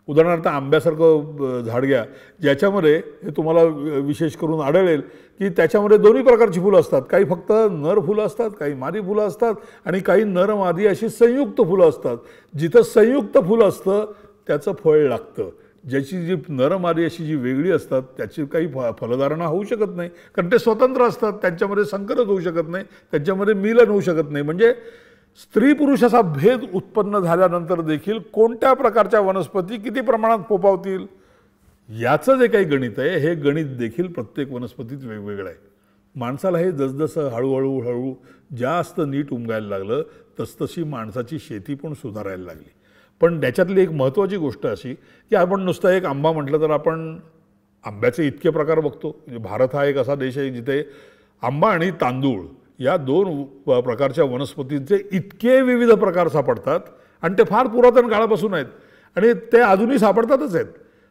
उदाहरणार्थ आंब्यासारखं झाड घ्या, ज्याच्यामध्ये हे तुम्हाला विशेष करून आढळेल की त्याच्यामध्ये दोन्ही प्रकारची फुलं असतात. काही फक्त नर फुलं असतात, काही मादी फुलं असतात आणि काही नर मादी अशी संयुक्त फुलं असतात. जिथं संयुक्त फुलं असतं त्याचं फळ लागतं. ज्याची जी नर मादी अशी जी वेगळी असतात त्याची काही फलधारणा होऊ शकत नाही, कारण ते स्वतंत्र असतात, त्यांच्यामध्ये संकरच होऊ शकत नाही, त्यांच्यामध्ये मिलन होऊ शकत नाही. म्हणजे स्त्री पुरुष असा भेद उत्पन्न झाल्यानंतर देखील कोणत्या प्रकारच्या वनस्पती किती प्रमाणात फोफावतील याचं जे काही गणित आहे, हे गणित देखील प्रत्येक वनस्पतीत वेगवेगळं आहे. माणसाला हे जसजसं हळूहळू जास्त नीट उमगायला लागलं तसतशी माणसाची शेती पण सुधारायला लागली. पण त्याच्यातली एक महत्त्वाची गोष्ट अशी की आपण नुसतं एक आंबा म्हटलं तर आपण आंब्याचे इतके प्रकार बघतो. म्हणजे भारत हा एक असा देश आहे जिथे आंबा आणि तांदूळ या 2 प्रकारच्या वनस्पतींचे इतके विविध प्रकार सापडतात आणि ते फार पुरातन काळापासून आहेत आणि ते अजूनही सापडतातच आहेत.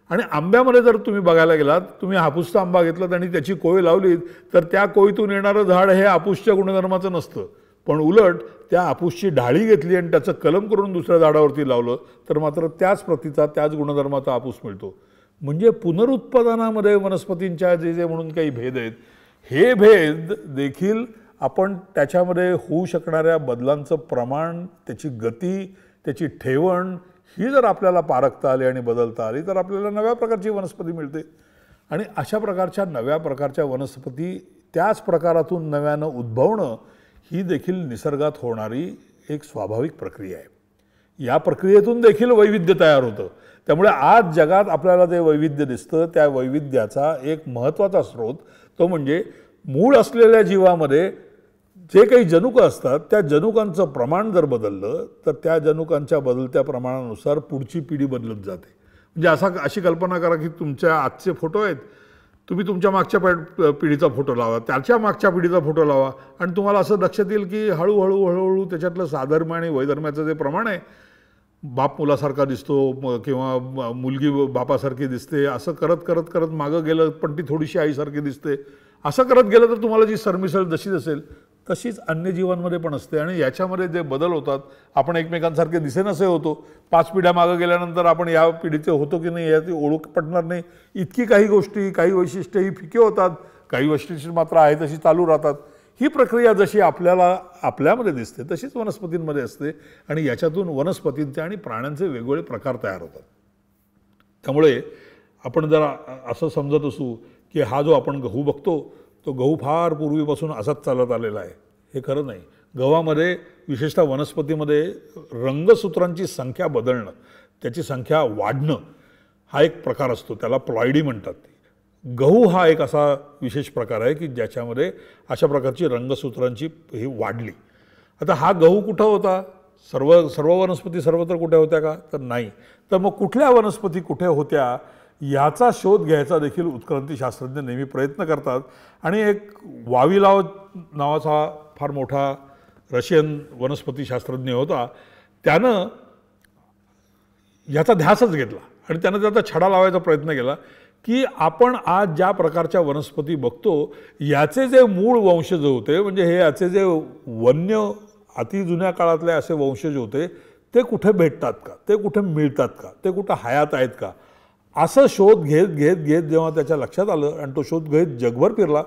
आणि आंब्यामध्ये जर तुम्ही बघायला गेलात, तुम्ही हापूसचा आंबा घेतलात आणि त्याची कोय लावलीत तर त्या कोयीतून येणारं झाड हे हापूसच्या गुणधर्माचं नसतं. पण उलट त्या हापूसची ढाळी घेतली आणि त्याचं कलम करून दुसऱ्या झाडावरती लावलं तर मात्र त्याच प्रतीचा, त्याच गुणधर्माचा हापूस मिळतो. म्हणजे पुनरुत्पादनामध्ये वनस्पतींच्या जे म्हणून काही भेद आहेत, हे भेद देखील आपण त्याच्यामध्ये होऊ शकणाऱ्या बदलांचं प्रमाण, त्याची गती, त्याची ठेवण ही जर आपल्याला पारखता आली आणि बदलता आली तर आपल्याला नव्या प्रकारची वनस्पती मिळते. आणि अशा प्रकारच्या नव्या प्रकारच्या वनस्पती त्याच प्रकारातून नव्यानं उद्भवणं ही देखील निसर्गात होणारी एक स्वाभाविक प्रक्रिया आहे. या प्रक्रियेतून देखील वैविध्य तयार होतं. त्यामुळे आज जगात आपल्याला जे वैविध्य दिसतं त्या वैविध्याचा एक महत्त्वाचा स्रोत तो म्हणजे मूळ असलेल्या जीवामध्ये जे काही जनुकं असतात त्या जनुकांचं प्रमाण जर बदललं तर त्या जनुकांच्या बदलत्या प्रमाणानुसार पुढची पिढी बदलत जाते. म्हणजे अशी कल्पना करा की तुमच्या आजचे फोटो आहेत, तुम्ही तुमच्या मागच्या पिढीचा फोटो लावा, त्याच्या मागच्या पिढीचा फोटो लावा आणि तुम्हाला असं लक्षात येईल की हळूहळू त्याच्यातलं साधर्म्य आणि वैधर्म्याचं जे प्रमाण आहे, बाप मुलासारखा दिसतो किंवा मुलगी बापासारखी दिसते, असं करत करत करत मागं गेलं पण ती थोडीशी आईसारखी दिसते, असं करत गेलं तर तुम्हाला जी सरमिसळ जशी असेल तशीच अन्य जीवांमध्ये पण असते. आणि याच्यामध्ये जे बदल होतात, आपण एकमेकांसारखे दिसेनसे होतो, 5 पिढ्या मागं गेल्यानंतर आपण या पिढीचे होतो की नाही याची ओळख पटणार नाही. इतकी काही गोष्टी, काही वैशिष्ट्य ही फिके होतात, काही वैशिष्ट्य मात्र आहे तशी चालू राहतात. ही प्रक्रिया जशी आपल्यामध्ये दिसते तशीच वनस्पतींमध्ये असते आणि याच्यातून वनस्पतींचे आणि प्राण्यांचे वेगवेगळे प्रकार तयार होतात. त्यामुळे आपण जर असं समजत असू की हा जो आपण गहू बघतो तो गहू फार पूर्वीपासून असाच चालत आलेला आहे, हे खरं नाही. गव्हामध्ये विशेषतः वनस्पतीमध्ये रंगसूत्रांची संख्या बदलणं, त्याची संख्या वाढणं हा एक प्रकार असतो, त्याला प्लॉइडी म्हणतात. गहू हा एक असा विशेष प्रकार आहे की ज्याच्यामध्ये अशा प्रकारची रंगसूत्रांची ही वाढली. आता हा गहू कुठं होता? सर्व वनस्पती सर्वत्र कुठे होत्या का? तर नाही. तर मग कुठल्या वनस्पती कुठे होत्या याचा शोध घ्यायचा देखील उत्क्रांतीशास्त्रज्ञ नेहमी प्रयत्न करतात. आणि एक वाविलाव नावाचा फार मोठा रशियन वनस्पतीशास्त्रज्ञ होता, त्यानं याचा ध्यासच घेतला आणि त्यानं त्याचा छडा लावायचा प्रयत्न केला की आपण आज ज्या प्रकारच्या वनस्पती बघतो याचे जे मूळ वंशज होते, म्हणजे हे याचे जे वन्य अति जुन्या काळातले असे वंशज होते ते कुठे भेटतात का, ते कुठे मिळतात का, ते कुठं हयात आहेत का, असं शोध घेत घेत घेत जेव्हा त्याच्या लक्षात आलं आणि तो शोध घेत जगभर फिरला.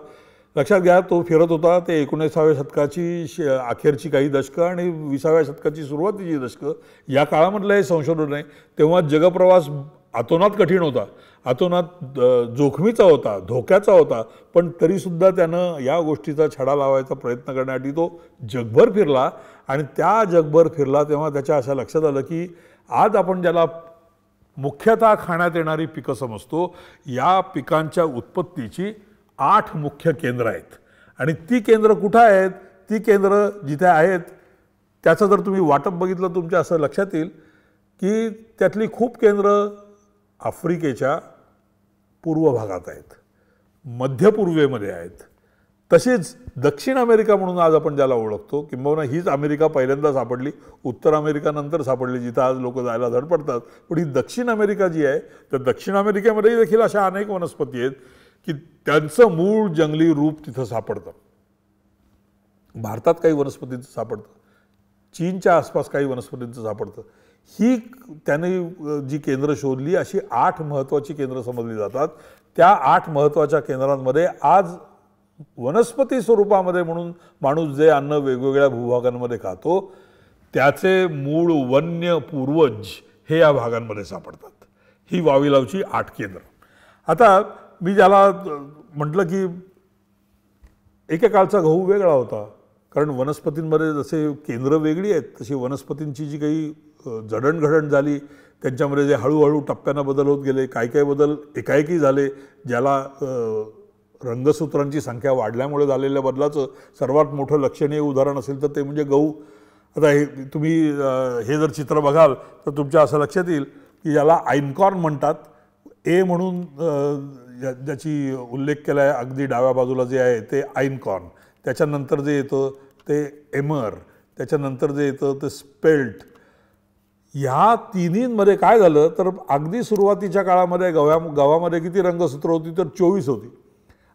लक्षात घ्या, तो फिरत होता ते 19व्या शतकाची अखेरची काही दशकं आणि 20व्या शतकाची सुरुवातीची दशकं, या काळामधलं हे संशोधन आहे. तेव्हा जगप्रवास अतोनात कठीण होता, अतोनात जोखमीचा होता, धोक्याचा होता, पण तरीसुद्धा त्यानं या गोष्टीचा छडा लावायचा प्रयत्न करण्यासाठी तो जगभर फिरला. आणि त्या जगभर फिरला तेव्हा त्याच्या अशा लक्षात आलं की आज आपण ज्याला मुख्यतः खाण्यात येणारी पिकं समजतो, या पिकांच्या उत्पत्तीची 8 मुख्य केंद्र आहेत. आणि ती केंद्र कुठं आहेत? ती केंद्र जिथे आहेत त्याचं जर तुम्ही वाटप बघितलं तुमच्या असं लक्षात येईल की त्यातली खूप केंद्र आफ्रिकेच्या पूर्व भागात आहेत, मध्य पूर्वेमध्ये आहेत. तशीच दक्षिण अमेरिका म्हणून आज आपण ज्याला ओळखतो, किंबहुना हीच अमेरिका पहिल्यांदा सापडली, उत्तर अमेरिका नंतर सापडली जिथं आज लोक जायला धडपडतात, पण ही दक्षिण अमेरिका जी आहे तर दक्षिण अमेरिकेमध्ये देखील अशा अनेक वनस्पती आहेत की त्यांचं मूळ जंगली रूप तिथं सापडतं. भारतात काही वनस्पतींचं सापडतं, चीनच्या आसपास काही वनस्पतींचं सापडतं. ही त्याने जी केंद्र शोधली अशी 8 महत्त्वाची केंद्र समजली जातात. त्या 8 महत्त्वाच्या केंद्रांमध्ये आज वनस्पती स्वरूपामध्ये म्हणून माणूस जे अन्न वेगवेगळ्या भूभागांमध्ये खातो त्याचे मूळ वन्य पूर्वज हे या भागांमध्ये सापडतात. ही वाविलावची 8 केंद्र. आता मी ज्याला म्हटलं की एकेकाळचा गहू वेगळा होता, कारण वनस्पतींमध्ये जसे केंद्र वेगळी आहेत तशी वनस्पतींची जी काही जडणघडण झाली त्यांच्यामध्ये जे हळूहळू टप्प्यानं बदल होत गेले, काही काही बदल एकाएकी झाले, ज्याला रंगसूत्रांची संख्या वाढल्यामुळे झालेल्या बदलाचं सर्वात मोठं लक्षणीय उदाहरण असेल तर ते म्हणजे गहू. आता हे तुम्ही हे जर चित्र बघाल तर तुमच्या असं लक्षात येईल की याला आईनकॉर्न म्हणतात. ए म्हणून ज्याची उल्लेख केला आहे अगदी डाव्या बाजूला जे आहे ते आईनकॉर्न, त्याच्यानंतर जे येतं ते एमर, त्याच्यानंतर जे येतं ते स्पेल्ट. ह्या तिन्हींमध्ये काय झालं तर अगदी सुरुवातीच्या काळामध्ये गव्हामध्ये किती रंगसूत्र होती तर 24 होती,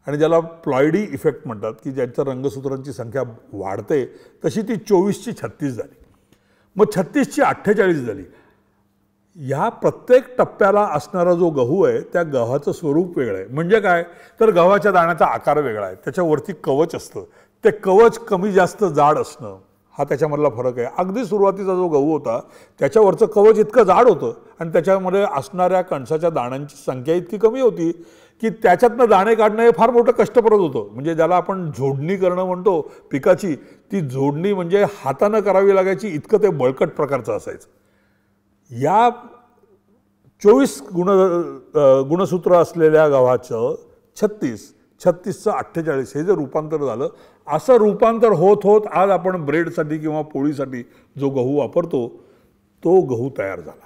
आणि ज्याला प्लॉइडी इफेक्ट म्हणतात की ज्यांच्या रंगसूत्रांची संख्या वाढते तशी ती 24ची 36 झाली, मग 36ची 48 झाली. ह्या प्रत्येक टप्प्याला असणारा जो गहू आहे त्या गव्हाचं स्वरूप वेगळं आहे. म्हणजे काय तर गव्हाच्या दाण्याचा आकार वेगळा आहे, त्याच्यावरती कवच असतं, ते कवच कमी जास्त जाड असणं हा त्याच्यामधला फरक आहे. अगदी सुरुवातीचा जो गहू होता त्याच्यावरचं कवच इतकं जाड होतं आणि त्याच्यामध्ये असणाऱ्या कणसाच्या दाण्यांची संख्या इतकी कमी होती की त्याच्यातनं दाणे काढणं हे फार मोठं कष्टप्रद होतं. म्हणजे ज्याला आपण झोडणी करणं म्हणतो पिकाची, ती झोडणी म्हणजे हातानं करावी लागायची, इतकं ते बळकट प्रकारचं असायचं. या 24 गुणसूत्र असलेल्या गव्हाचं 36चं 48 हे जे रूपांतर झालं, असं रूपांतर होत होत आज आपण ब्रेडसाठी किंवा पोळीसाठी जो गहू वापरतो तो गहू तयार झाला.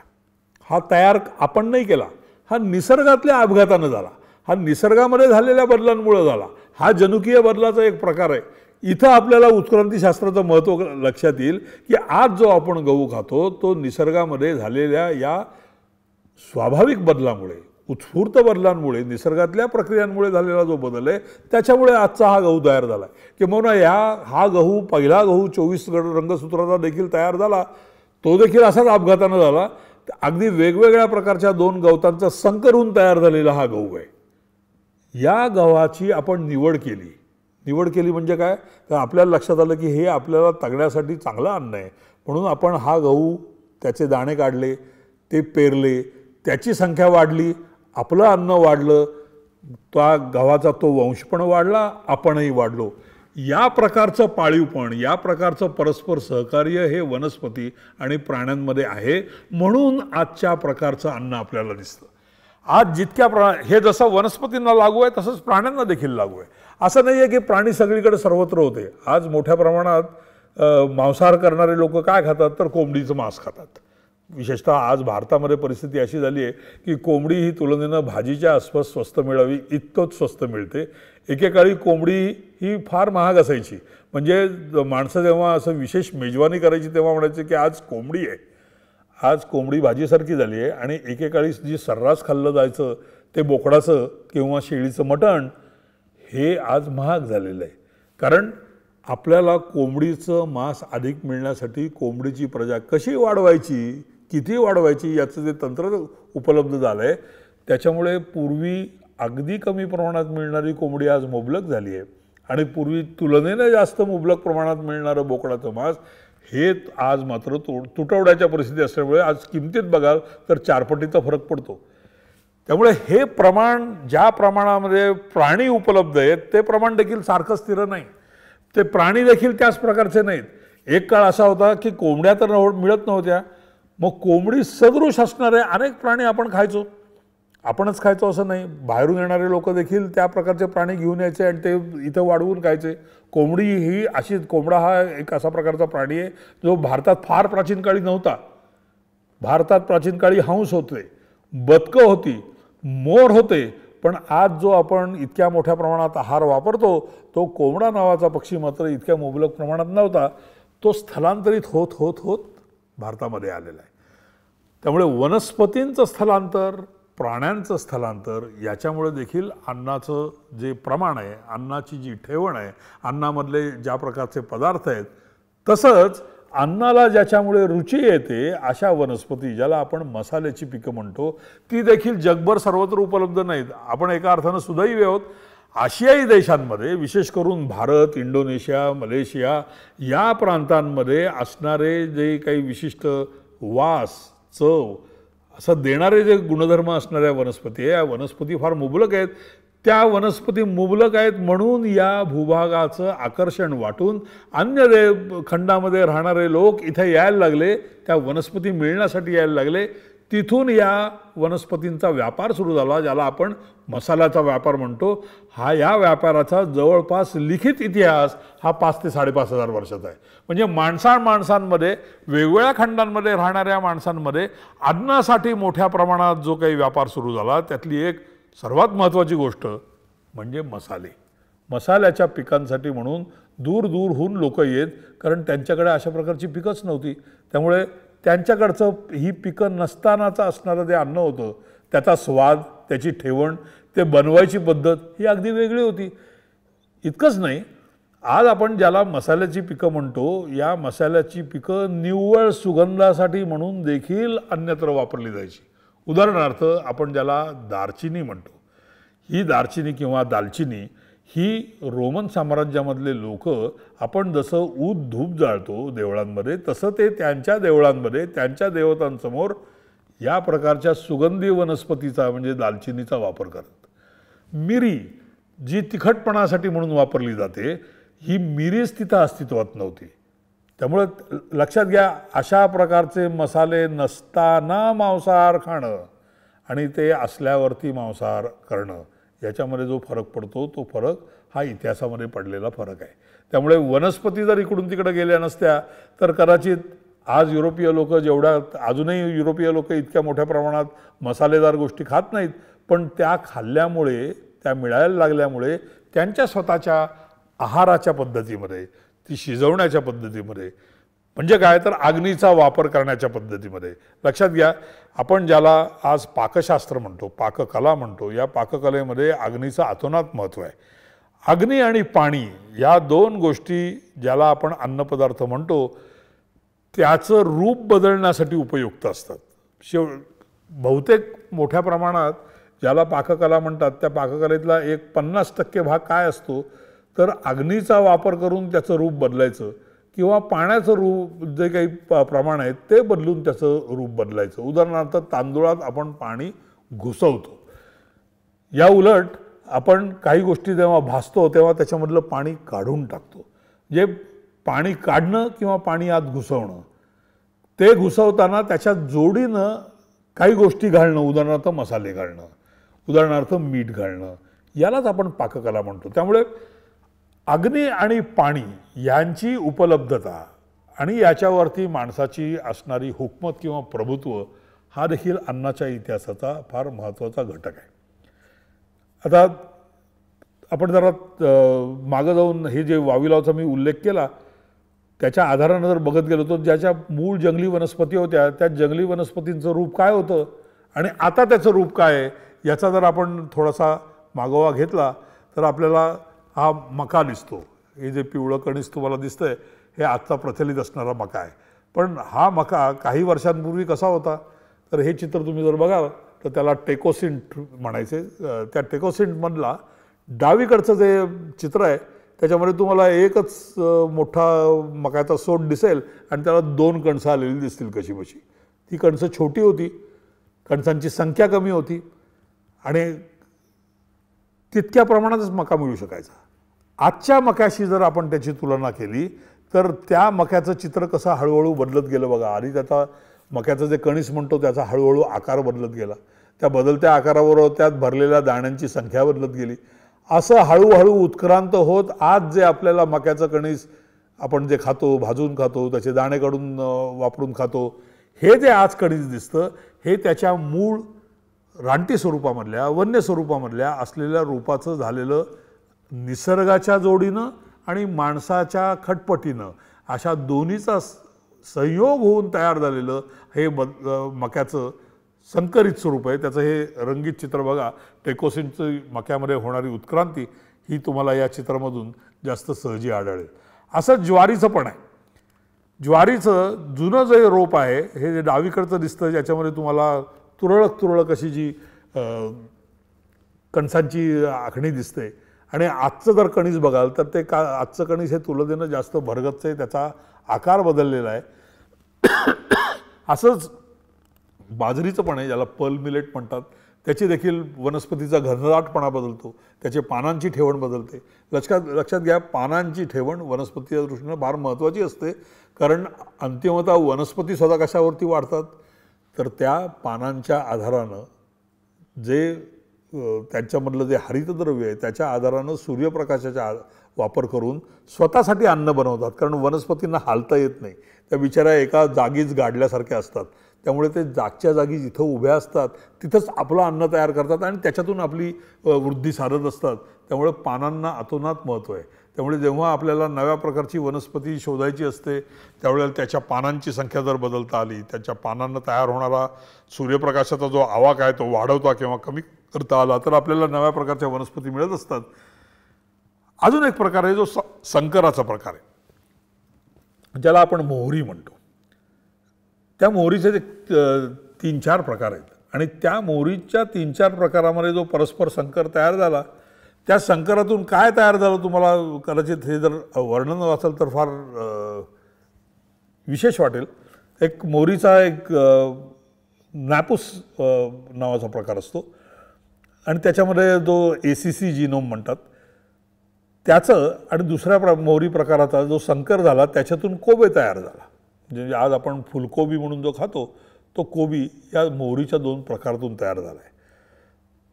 हा तयार आपण नाही केला, हा निसर्गातल्या अपघातानं झाला, हा निसर्गामध्ये झालेल्या बदलांमुळे झाला. हा जनुकीय बदलाचा एक प्रकार आहे. इथं आपल्याला उत्क्रांतीशास्त्राचं महत्त्व लक्षात येईल की आज जो आपण गहू खातो तो निसर्गामध्ये झालेल्या या स्वाभाविक बदलामुळे, उत्स्फूर्त बदलांमुळे, निसर्गातल्या प्रक्रियांमुळे झालेला जो बदल आहे त्याच्यामुळे आजचा हा गहू तयार झाला आहे. किंवा हा गहू, पहिला गहू 24 रंगसूत्राचा देखील तयार झाला, तो देखील असाच अपघातानं झाला. अगदी वेगवेगळ्या प्रकारच्या 2 गवतांचा संकरून तयार झालेला हा गहू आहे. या गव्हाची आपण निवड केली म्हणजे काय, तर आपल्याला लक्षात आलं की हे आपल्याला तगण्यासाठी चांगलं अन्न आहे, म्हणून आपण हा गहू, त्याचे दाणे काढले, ते पेरले, त्याची संख्या वाढली, आपलं अन्न वाढलं, त्या गव्हाचा तो वंश पण वाढला, आपणही वाढलो. या प्रकारचं पाळीवपण, या प्रकारचं परस्पर सहकार्य हे वनस्पती आणि प्राण्यांमध्ये आहे, म्हणून आजच्या प्रकारचं अन्न आपल्याला दिसतं. आज जितक्या हे जसं वनस्पतींना लागू आहे तसंच प्राण्यांना देखील लागू आहे. असं नाही आहे की प्राणी सगळीकडे सर्वत्र होते. आज मोठ्या प्रमाणात मांसाहार करणारे लोक काय खातात, तर कोंबडीचं मांस खातात. विशेषतः आज भारतामध्ये परिस्थिती अशी झाली आहे की कोंबडी ही तुलनेनं भाजीच्या आसपास स्वस्त मिळावी इतकंच स्वस्त मिळते. एकेकाळी कोंबडी ही फार महाग असायची, म्हणजे माणसं जेव्हा असं विशेष मेजवानी करायची तेव्हा म्हणायचे की आज कोंबडी आहे. आज कोंबडी भाजीसारखी झाली आहे आणि एकेकाळी जी सर्रास खाल्लं जायचं ते बोकडाचं किंवा शेळीचं मटण हे आज महाग झालेलं आहे. कारण आपल्याला कोंबडीचं मांस अधिक मिळण्यासाठी कोंबडीची प्रजा कशी वाढवायची, किती वाढवायची याचं जे तंत्र उपलब्ध झालं आहे त्याच्यामुळे पूर्वी अगदी कमी प्रमाणात मिळणारी कोंबडी आज मुबलक झाली आहे आणि पूर्वी तुलनेने जास्त मुबलक प्रमाणात मिळणारं बोकडाचं मांस हे आज मात्र तुटवड्याच्या परिस्थिती असल्यामुळे आज किमतीत बघाल तर 4 पटीचा फरक पडतो. त्यामुळे हे प्रमाण, ज्या प्रमाणामध्ये प्राणी उपलब्ध आहेत ते प्रमाण देखील सारखं स्थिर नाही. ते प्राणी देखील त्याच प्रकारचे नाहीत. एक काळ असा होता की कोंबड्या तर मिळत नव्हत्या, मग कोंबडी सदृश असणारे अनेक प्राणी आपण खायचो. आपणच खायचो असं नाही, बाहेरून येणारे लोक देखील त्या प्रकारचे प्राणी घेऊन यायचे आणि ते इथं वाढवून खायचे. कोंबडी ही अशी, कोंबडा हा एक असा प्रकारचा प्राणी आहे जो भारतात फार प्राचीन काळी नव्हता. भारतात प्राचीन काळी हंस होते, बदकं होती, मोर होते, पण आज जो आपण इतक्या मोठ्या प्रमाणात आहार वापरतो तो कोंबडा नावाचा पक्षी मात्र इतक्या मुबलक प्रमाणात नव्हता. तो स्थलांतरित होत होत होत भारतामध्ये आलेला आहे. त्यामुळे वनस्पतींचं स्थलांतर, प्राण्यांचं स्थलांतर याच्यामुळे देखील अन्नाचं जे प्रमाण आहे, अन्नाची जी ठेवण आहे, अन्नामधले ज्या प्रकारचे पदार्थ आहेत, तसंच अन्नाला ज्याच्यामुळे रुची येते अशा वनस्पती, ज्याला आपण मसाल्याची पिकं म्हणतो, ती देखील जगभर सर्वत्र उपलब्ध नाहीत. आपण एका अर्थानं सुदैवी आहोत. आशियाई देशांमध्ये, विशेष करून भारत, इंडोनेशिया, मलेशिया या प्रांतांमध्ये असणारे जे काही विशिष्ट वास, चव असं देणारे जे गुणधर्म असणाऱ्या वनस्पती आहे, या वनस्पती फार मुबलक आहेत. त्या वनस्पती मुबलक आहेत म्हणून या भूभागाचं आकर्षण वाटून अन्य खंडामध्ये राहणारे लोक इथे यायला लागले, त्या वनस्पती मिळण्यासाठी यायला लागले. तिथून या वनस्पतींचा व्यापार सुरू झाला, ज्याला आपण मसाल्याचा व्यापार म्हणतो. हा या व्यापाराचा जवळपास लिखित इतिहास हा 5 ते 5,500 वर्षाचा आहे. म्हणजे माणसांमध्ये, वेगवेगळ्या खंडांमध्ये राहणाऱ्या माणसांमध्ये अन्नासाठी मोठ्या प्रमाणात जो काही व्यापार सुरू झाला त्यातली एक सर्वात महत्त्वाची गोष्ट म्हणजे मसाले. मसाल्याच्या पिकांसाठी म्हणून दूरहून लोक येत, कारण त्यांच्याकडे अशा प्रकारची पिकंच नव्हती. त्यामुळे त्यांच्याकडचं ही पिकं नसतानाचं असणारं जे अन्न होतं त्याचा स्वाद, त्याची ठेवण, ते बनवायची पद्धत ही अगदी वेगळी होती. इतकंच नाही, आज आपण ज्याला मसाल्याची पिकं म्हणतो, या मसाल्याची पिकं निव्वळ सुगंधासाठी म्हणून देखील अन्यत्र वापरली जायची. उदाहरणार्थ आपण ज्याला दालचिनी म्हणतो, ही दालचिनी किंवा दालचिनी ही रोमन साम्राज्यामधले लोक आपण जसं ऊद धूप जाळतो देवळांमध्ये, तसं ते त्यांच्या देवळांमध्ये त्यांच्या देवतांसमोर या प्रकारच्या सुगंधी वनस्पतीचा म्हणजे दालचिनीचा वापर करतात. मिरी जी तिखटपणासाठी म्हणून वापरली जाते, ही मिरीच तिथं अस्तित्वात नव्हती. त्यामुळे लक्षात घ्या, अशा प्रकारचे मसाले नसताना मांसाहार खाणं आणि ते असल्यावरती मांसाहार करणं याच्यामध्ये जो फरक पडतो तो फरक हा इतिहासामध्ये पडलेला फरक आहे. त्यामुळे वनस्पती जर इकडून तिकडे गेल्या नसत्या तर कदाचित आज युरोपीय लोक जेवढ्या, अजूनही युरोपीय लोक इतक्या मोठ्या प्रमाणात मसालेदार गोष्टी खात नाहीत, पण त्या खाल्ल्यामुळे, त्या मिळायला लागल्यामुळे त्यांच्या स्वतःच्या आहाराच्या पद्धतीमध्ये, ती शिजवण्याच्या पद्धतीमध्ये, म्हणजे काय तर अग्नीचा वापर करण्याच्या पद्धतीमध्ये, लक्षात घ्या आपण ज्याला आज पाकशास्त्र म्हणतो, पाककला म्हणतो, या पाककलेमध्ये अग्नीचं अतोनात महत्त्व आहे. अग्नी आणि पाणी या दोन गोष्टी ज्याला आपण अन्नपदार्थ म्हणतो त्याचं रूप बदलण्यासाठी उपयुक्त असतात. बहुतेक मोठ्या प्रमाणात ज्याला पाककला म्हणतात त्या पाककलेतला एक 50% भाग काय असतो तर अग्नीचा वापर करून त्याचं रूप बदलायचं किंवा पाण्याचं रूप जे काही प्रमाण आहे ते बदलून त्याचं रूप बदलायचं. उदाहरणार्थ तांदूळात आपण पाणी घुसवतो, या उलट आपण काही गोष्टी जेव्हा भाजतो तेव्हा त्याच्यामधलं पाणी काढून टाकतो. जे पाणी काढणं किंवा पाणी आत घुसवणं, ते घुसवताना त्याच्या जोडीनं काही गोष्टी घालणं, उदाहरणार्थ मसाले घालणं, उदाहरणार्थ मीठ घालणं, यालाच आपण पाककला म्हणतो. त्यामुळे अग्नी आणि पाणी यांची उपलब्धता आणि याच्यावरती माणसाची असणारी हुकमत किंवा प्रभुत्व हा देखील अन्नाच्या इतिहासाचा फार महत्त्वाचा घटक आहे. आता आपण जरा मागं जाऊन हे जे वाविलावचा मी उल्लेख केला त्याच्या आधारानं जर बघत गेलो तर ज्याच्या मूळ जंगली वनस्पती होत्या त्या जंगली वनस्पतींचं रूप काय होतं आणि आता त्याचं रूप काय आहे याचा जर आपण थोडासा मागोवा घेतला तर आपल्याला हा मका दिसतो. हे जे पिवळं कणीस तुम्हाला दिसतंय हे आजचा प्रचलित असणारा मका आहे. पण हा मका काही वर्षांपूर्वी कसा होता तर हे चित्र तुम्ही जर बघाल तर त्याला टेकोसिंट म्हणायचे. त्या टेकोसिंटमधला डावीकडचं जे चित्र आहे त्याच्यामध्ये तुम्हाला एकच मोठा मक्याचा सोट दिसेल आणि त्याला 2 कणसं आलेली दिसतील कशी बशी. ती कणसं छोटी होती, कणसांची संख्या कमी होती आणि तितक्या प्रमाणातच मका मिळू शकायचा. आजच्या मक्याशी जर आपण त्याची तुलना केली तर त्या मक्याचं चित्र कसं हळूहळू बदलत गेलं बघा. आणि त्याचा मक्याचं जे कणीस म्हणतो त्याचा हळूहळू आकार बदलत गेला. त्या बदलत्या आकाराबरोबर त्यात भरलेल्या दाण्यांची संख्या बदलत गेली. असं हळूहळू उत्क्रांत होत आज जे आपल्याला मक्याचं कणीस आपण जे खातो, भाजून खातो, त्याचे दाणे काढून वापरून खातो, हे जे आज कणीस दिसतं हे त्याच्या मूळ रानटी स्वरूपामधल्या, वन्य स्वरूपामधल्या असलेल्या रूपाचं झालेलं निसर्गाच्या जोडीनं आणि माणसाच्या खटपटीनं अशा दोन्हीचा संयोग होऊन तयार झालेलं हे मक्याचं संकरित स्वरूप आहे. त्याचं हे रंगीत चित्र बघा. टेकोसिंटचं मक्यामध्ये होणारी उत्क्रांती ही तुम्हाला या चित्रामधून जास्त सहजी आढळेल. असं ज्वारीचं पण आहे. ज्वारीचं जुनं जे रोप आहे हे जे डावीकडचं दिसतं ज्याच्यामध्ये तुम्हाला तुरळक अशी जी कणसांची आखणी दिसते आणि आजचं जर कणीस बघाल तर ते आजचं कणीस हे तुलनेनं जास्त भरगतचं आहे, त्याचा आकार बदललेला आहे. असंच बाजरीचं पण आहे ज्याला पर्ल मिलेट म्हणतात. त्याची देखील वनस्पतीचा घनदाटपणा बदलतो, त्याचे पानांची ठेवण बदलते. लक्षात घ्या, पानांची ठेवण वनस्पतीच्या दृष्टीनं फार महत्त्वाची असते. कारण अंतिमतः वनस्पती स्वतः कशावरती वाढतात तर त्या पानांच्या आधारानं जे त्यांच्यामधलं जे हरितद्रव्य आहे त्याच्या आधारानं सूर्यप्रकाशाचा वापर करून स्वतःसाठी अन्न बनवतात. कारण वनस्पतींना हालता येत नाही, त्या बिचाऱ्या एका जागीच गाडल्यासारख्या असतात. त्यामुळे ते जागच्या जागी जिथं उभ्या असतात तिथंच आपलं अन्न तयार करतात आणि त्याच्यातून आपली वृद्धी साधत असतात. त्यामुळे पानांना अतोनात महत्त्व आहे. त्यामुळे जेव्हा आपल्याला नव्या प्रकारची वनस्पती शोधायची असते त्यावेळेला त्याच्या पानांची संख्या जर बदलता आली, त्याच्या पानांना तयार होणारा सूर्यप्रकाशाचा जो आवाक आहे तो वाढवता किंवा कमी करता आला तर आपल्याला नव्या प्रकारच्या वनस्पती मिळत असतात. अजून एक प्रकार आहे जो संकराचा प्रकार आहे, ज्याला आपण मोहरी म्हणतो. त्या मोहरीचे जे 3-4 प्रकार आहेत आणि त्या मोहरीच्या 3-4 प्रकारामध्ये जो परस्पर संकर तयार झाला त्या संकरातून काय तयार झालं तुम्हाला कदाचित हे जर वर्णन वाचाल तर फार विशेष वाटेल. एक मोरीचा एक नॅपुस नावाचा प्रकार असतो आणि त्याच्यामध्ये जो ACC जीनोम म्हणतात त्याचं आणि दुसऱ्या मोरी प्रकाराचा जो संकर झाला त्याच्यातून कोबे तयार झाला. म्हणजे आज आपण फुलकोबी म्हणून जो खातो तो कोबी या मोहरीच्या 2 प्रकारातून तयार झाला आहे.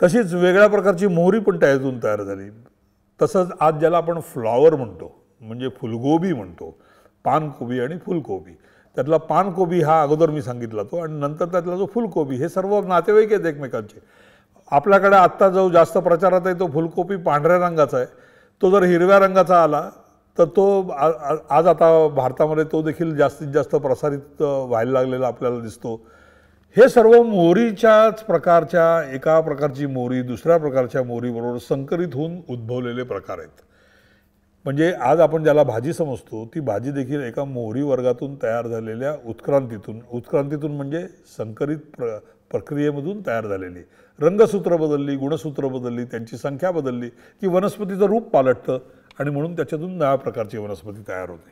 तशीच वेगळ्या प्रकारची मोहरी पण त्यातून तयार झाली. तसंच आज ज्याला आपण फ्लॉवर म्हणतो म्हणजे फुलगोबी म्हणतो, पानकोबी आणि फुलकोबी, त्यातला पानकोबी हा अगोदर मी सांगितला तो आणि नंतर त्यातला जो फुलकोबी, हे सर्व नातेवाईक आहेत एकमेकांचे. आपल्याकडे आत्ता जो जास्त प्रचारात आहे तो फुलकोबी पांढऱ्या रंगाचा आहे. तो जर हिरव्या रंगाचा आला तर तो आज आता भारतामध्ये तो देखील जास्तीत जास्त प्रसारित व्हायला लागलेला आपल्याला दिसतो. हे सर्व मोहरीच्याच प्रकारच्या एका प्रकारची मोहरी दुसऱ्या प्रकारच्या मोहरीबरोबर संकरित होऊन उद्भवलेले प्रकार आहेत. म्हणजे आज आपण ज्याला भाजी समजतो ती भाजी देखील एका मोहरी वर्गातून तयार झालेल्या उत्क्रांतीतून म्हणजे संकरित प्रक्रियेमधून तयार झालेली. रंगसूत्र बदलली, गुणसूत्र बदलली, त्यांची संख्या बदलली की वनस्पतीचं रूप पालटतं आणि म्हणून त्याच्यातून नव्या प्रकारची वनस्पती तयार होते.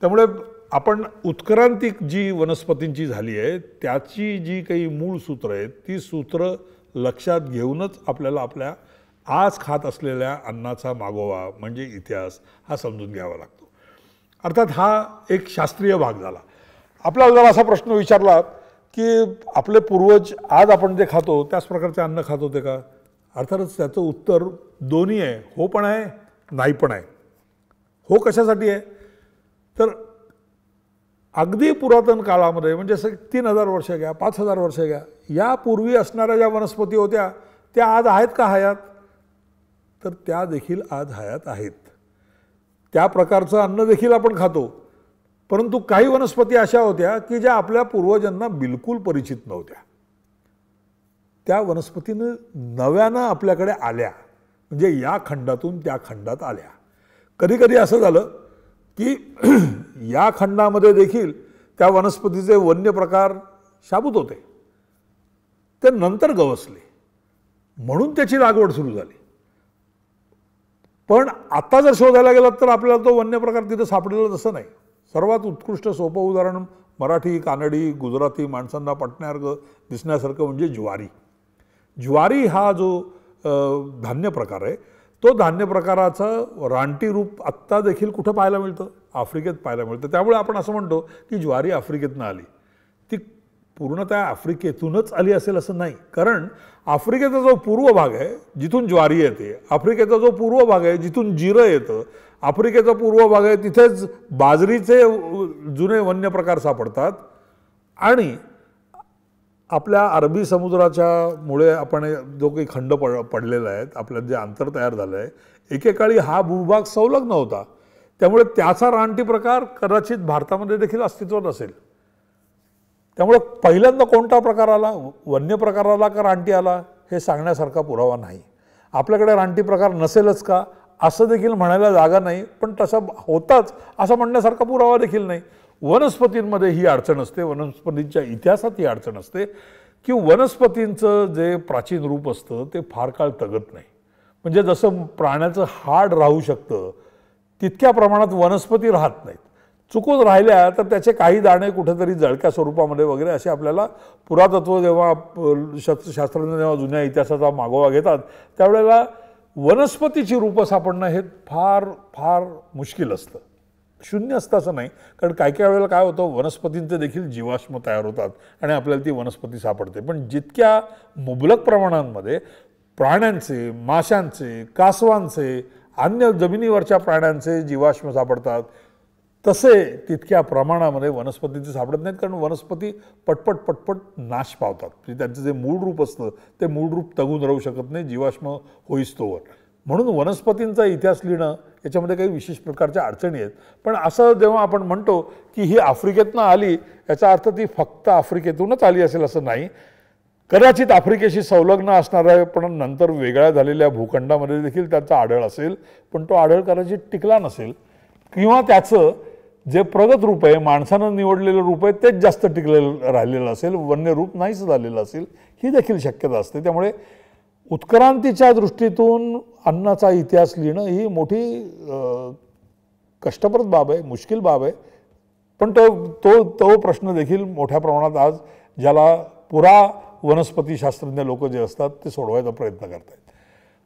त्यामुळे आपण उत्क्रांती जी वनस्पतींची झाली आहे त्याची जी काही मूळ सूत्र आहेत ती सूत्र लक्षात घेऊनच आपल्याला आपल्या आज खात असलेल्या अन्नाचा मागोवा म्हणजे इतिहास हा समजून घ्यावा लागतो. अर्थात हा एक शास्त्रीय भाग झाला. आपल्याला जर असा प्रश्न विचारला की आपले पूर्वज आज आपण जे खातो त्याच प्रकारचे अन्न खात होते का? अर्थातच त्याचं उत्तर दोन्ही आहे, हो पण आहे, नाही पण आहे. हो कशासाठी आहे तर अगदी पुरातन काळामध्ये म्हणजे 3000 वर्ष घ्या, 5000 वर्ष घ्या, यापूर्वी असणाऱ्या ज्या वनस्पती होत्या त्या आज आहेत का हयात? तर त्या देखील आज हयात आहेत. त्या प्रकारचं अन्न देखील आपण खातो. परंतु काही वनस्पती अशा होत्या की ज्या आपल्या पूर्वजांना बिलकुल परिचित नव्हत्या. त्या वनस्पतीनं नव्यानं आपल्याकडे आल्या म्हणजे या खंडातून त्या खंडात आल्या. कधी कधी असं झालं की या खंडामध्ये देखील त्या वनस्पतीचे वन्य प्रकार शाबूत होते, ते नंतर गवसले म्हणून त्याची लागवड सुरू झाली. पण आता जर शोधायला गेलात तर आपल्याला तो वन्य प्रकार तिथं सापडलेला तसं नाही. सर्वात उत्कृष्ट सोपं उदाहरण मराठी, कानडी, गुजराती माणसांना पटण्यासारखं दिसण्यासारखं म्हणजे ज्वारी. ज्वारी हा जो धान्य प्रकार आहे तो धान्य प्रकाराचं रानटी रूप आत्ता देखील कुठं पाहायला मिळतं? आफ्रिकेत पाहायला मिळतं. त्यामुळे आपण असं म्हणतो की ज्वारी आफ्रिकेतनं आली. ती पूर्णतः आफ्रिकेतूनच आली असेल असं नाही, कारण आफ्रिकेचा जो पूर्व भाग आहे जिथून ज्वारी येते, आफ्रिकेचा जो पूर्व भाग आहे जिथून जिरं येतं, आफ्रिकेचा पूर्व भाग आहे तिथेच बाजरीचे जुने वन्य प्रकार सापडतात. आणि आपल्या अरबी समुद्राच्या मुळे आपण जो काही खंड पडलेला आहे, आपल्यात जे अंतर तयार झालं आहे, एकेकाळी हा भूभाग संलग्न होता. त्यामुळे त्याचा रानटी प्रकार कदाचित भारतामध्ये देखील अस्तित्वात असेल. त्यामुळे पहिल्यांदा कोणता प्रकार आला, वन्य प्रकार आला का रानटी आला, हे सांगण्यासारखा पुरावा नाही. आपल्याकडे रानटी प्रकार नसेलच का असं देखील म्हणायला जागा नाही, पण तसा होताच असं म्हणण्यासारखा पुरावा देखील नाही. वनस्पतींमध्ये ही अडचण असते, वनस्पतींच्या इतिहासात ही अडचण असते की वनस्पतींचं जे प्राचीन रूप असतं ते फार काळ तगत नाही. म्हणजे जसं प्राण्याचं हाड राहू शकतं तितक्या प्रमाणात वनस्पती राहत नाहीत. चुकून राहिल्या तर त्याचे काही दाणे कुठेतरी जळक्या स्वरूपामध्ये वगैरे असे आपल्याला पुरातत्व जेव्हा शास्त्रज्ञ जेव्हा जुन्या इतिहासाचा मागोवा घेतात त्यावेळेला वनस्पतीची रूपं सापडणं हे फार फार मुश्किल असतं. शून्य असतं असं नाही, कारण काही वेळेला काय होतं वनस्पतींचे देखील जीवाश्म तयार होतात आणि आपल्याला ती वनस्पती सापडते. पण जितक्या मुबलक प्रमाणांमध्ये प्राण्यांचे, माशांचे, कासवांचे, अन्य जमिनीवरच्या प्राण्यांचे जीवाश्म सापडतात तसे तितक्या प्रमाणामध्ये वनस्पतींचे सापडत नाहीत, कारण वनस्पती पटपट पटपट नाश पावतात. म्हणजे त्यांचं जे मूळ रूप असतं ते मूळ रूप तगून राहू शकत नाही जीवाश्म होईस्तोवर. म्हणून वनस्पतींचा इतिहास लिहिणं याच्यामध्ये काही विशेष प्रकारच्या अडचणी आहेत. पण असं जेव्हा आपण म्हणतो की ही आफ्रिकेतनं आली याचा अर्थ ती फक्त आफ्रिकेतूनच आली असेल असं नाही. कदाचित आफ्रिकेशी संलग्न असणाऱ्या पण नंतर वेगळ्या झालेल्या भूखंडामध्ये देखील त्याचा आढळ असेल, पण तो आढळ कदाचित टिकला नसेल किंवा त्याचं जे प्रगत रूप आहे, माणसानं निवडलेलं रूप आहे तेच जास्त टिकलेलं राहिलेलं असेल, वन्य रूप नाहीच झालेलं असेल, ही देखील शक्यता असते. त्यामुळे उत्क्रांतीच्या दृष्टीतून अन्नाचा इतिहास लिहिणं ही मोठी कष्टप्रद बाब आहे, मुश्किल बाब आहे. पण तो प्रश्न देखील मोठ्या प्रमाणात आज ज्याला वनस्पतीशास्त्रज्ञ लोक जे असतात ते सोडवायचा प्रयत्न करत आहेत.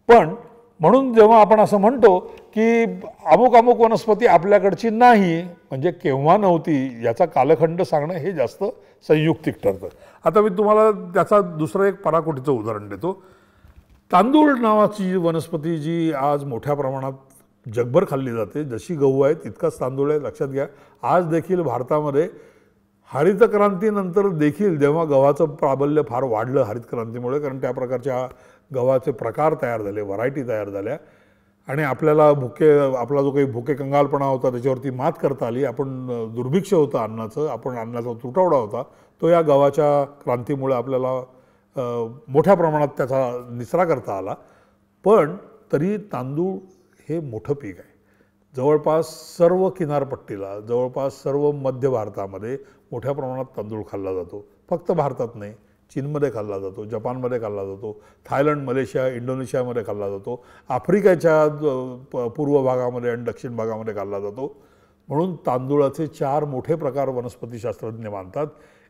पण म्हणून जेव्हा आपण असं म्हणतो की अमुक अमुक वनस्पती आपल्याकडची नाही, म्हणजे केव्हा नव्हती याचा कालखंड सांगणं हे जास्त संयुक्तिक ठरतं. आता मी तुम्हाला त्याचा दुसरं एक पराकोटीचं उदाहरण देतो. तांदूळ नावाची वनस्पती जी आज मोठ्या प्रमाणात जगभर खाल्ली जाते, जशी गहू आहे तितकाच तांदूळ आहे. लक्षात घ्या, आज देखील भारतामध्ये हरित क्रांतीनंतर देखील जेव्हा गव्हाचं प्राबल्य फार वाढलं हरित क्रांतीमुळे, कारण त्या प्रकारच्या गव्हाचे प्रकार तयार झाले, व्हरायटी तयार झाल्या आणि आपल्याला आपला जो काही भुके कंगालपणा होता त्याच्यावरती मात करता आली. आपण दुर्भिक्ष होतं अन्नाचं, अन्नाचा तुटवडा होता, तो या गव्हाच्या क्रांतीमुळे आपल्याला मोठ्या प्रमाणात त्याचा निचरा करता आला. पण तरी तांदूळ हे मोठं पीक आहे. जवळपास सर्व किनारपट्टीला, जवळपास सर्व मध्य भारतामध्ये मोठ्या प्रमाणात तांदूळ खाल्ला जातो. फक्त भारतात नाही, चीनमध्ये खाल्ला जातो, जपानमध्ये खाल्ला जातो, थायलंड, मलेशिया, इंडोनेशियामध्ये खाल्ला जातो, आफ्रिकेच्या पूर्व भागामध्ये आणि दक्षिण भागामध्ये खाल्ला जातो. म्हणून तांदूळाचे 4 मोठे प्रकार वनस्पतीशास्त्रज्ञ मानतात.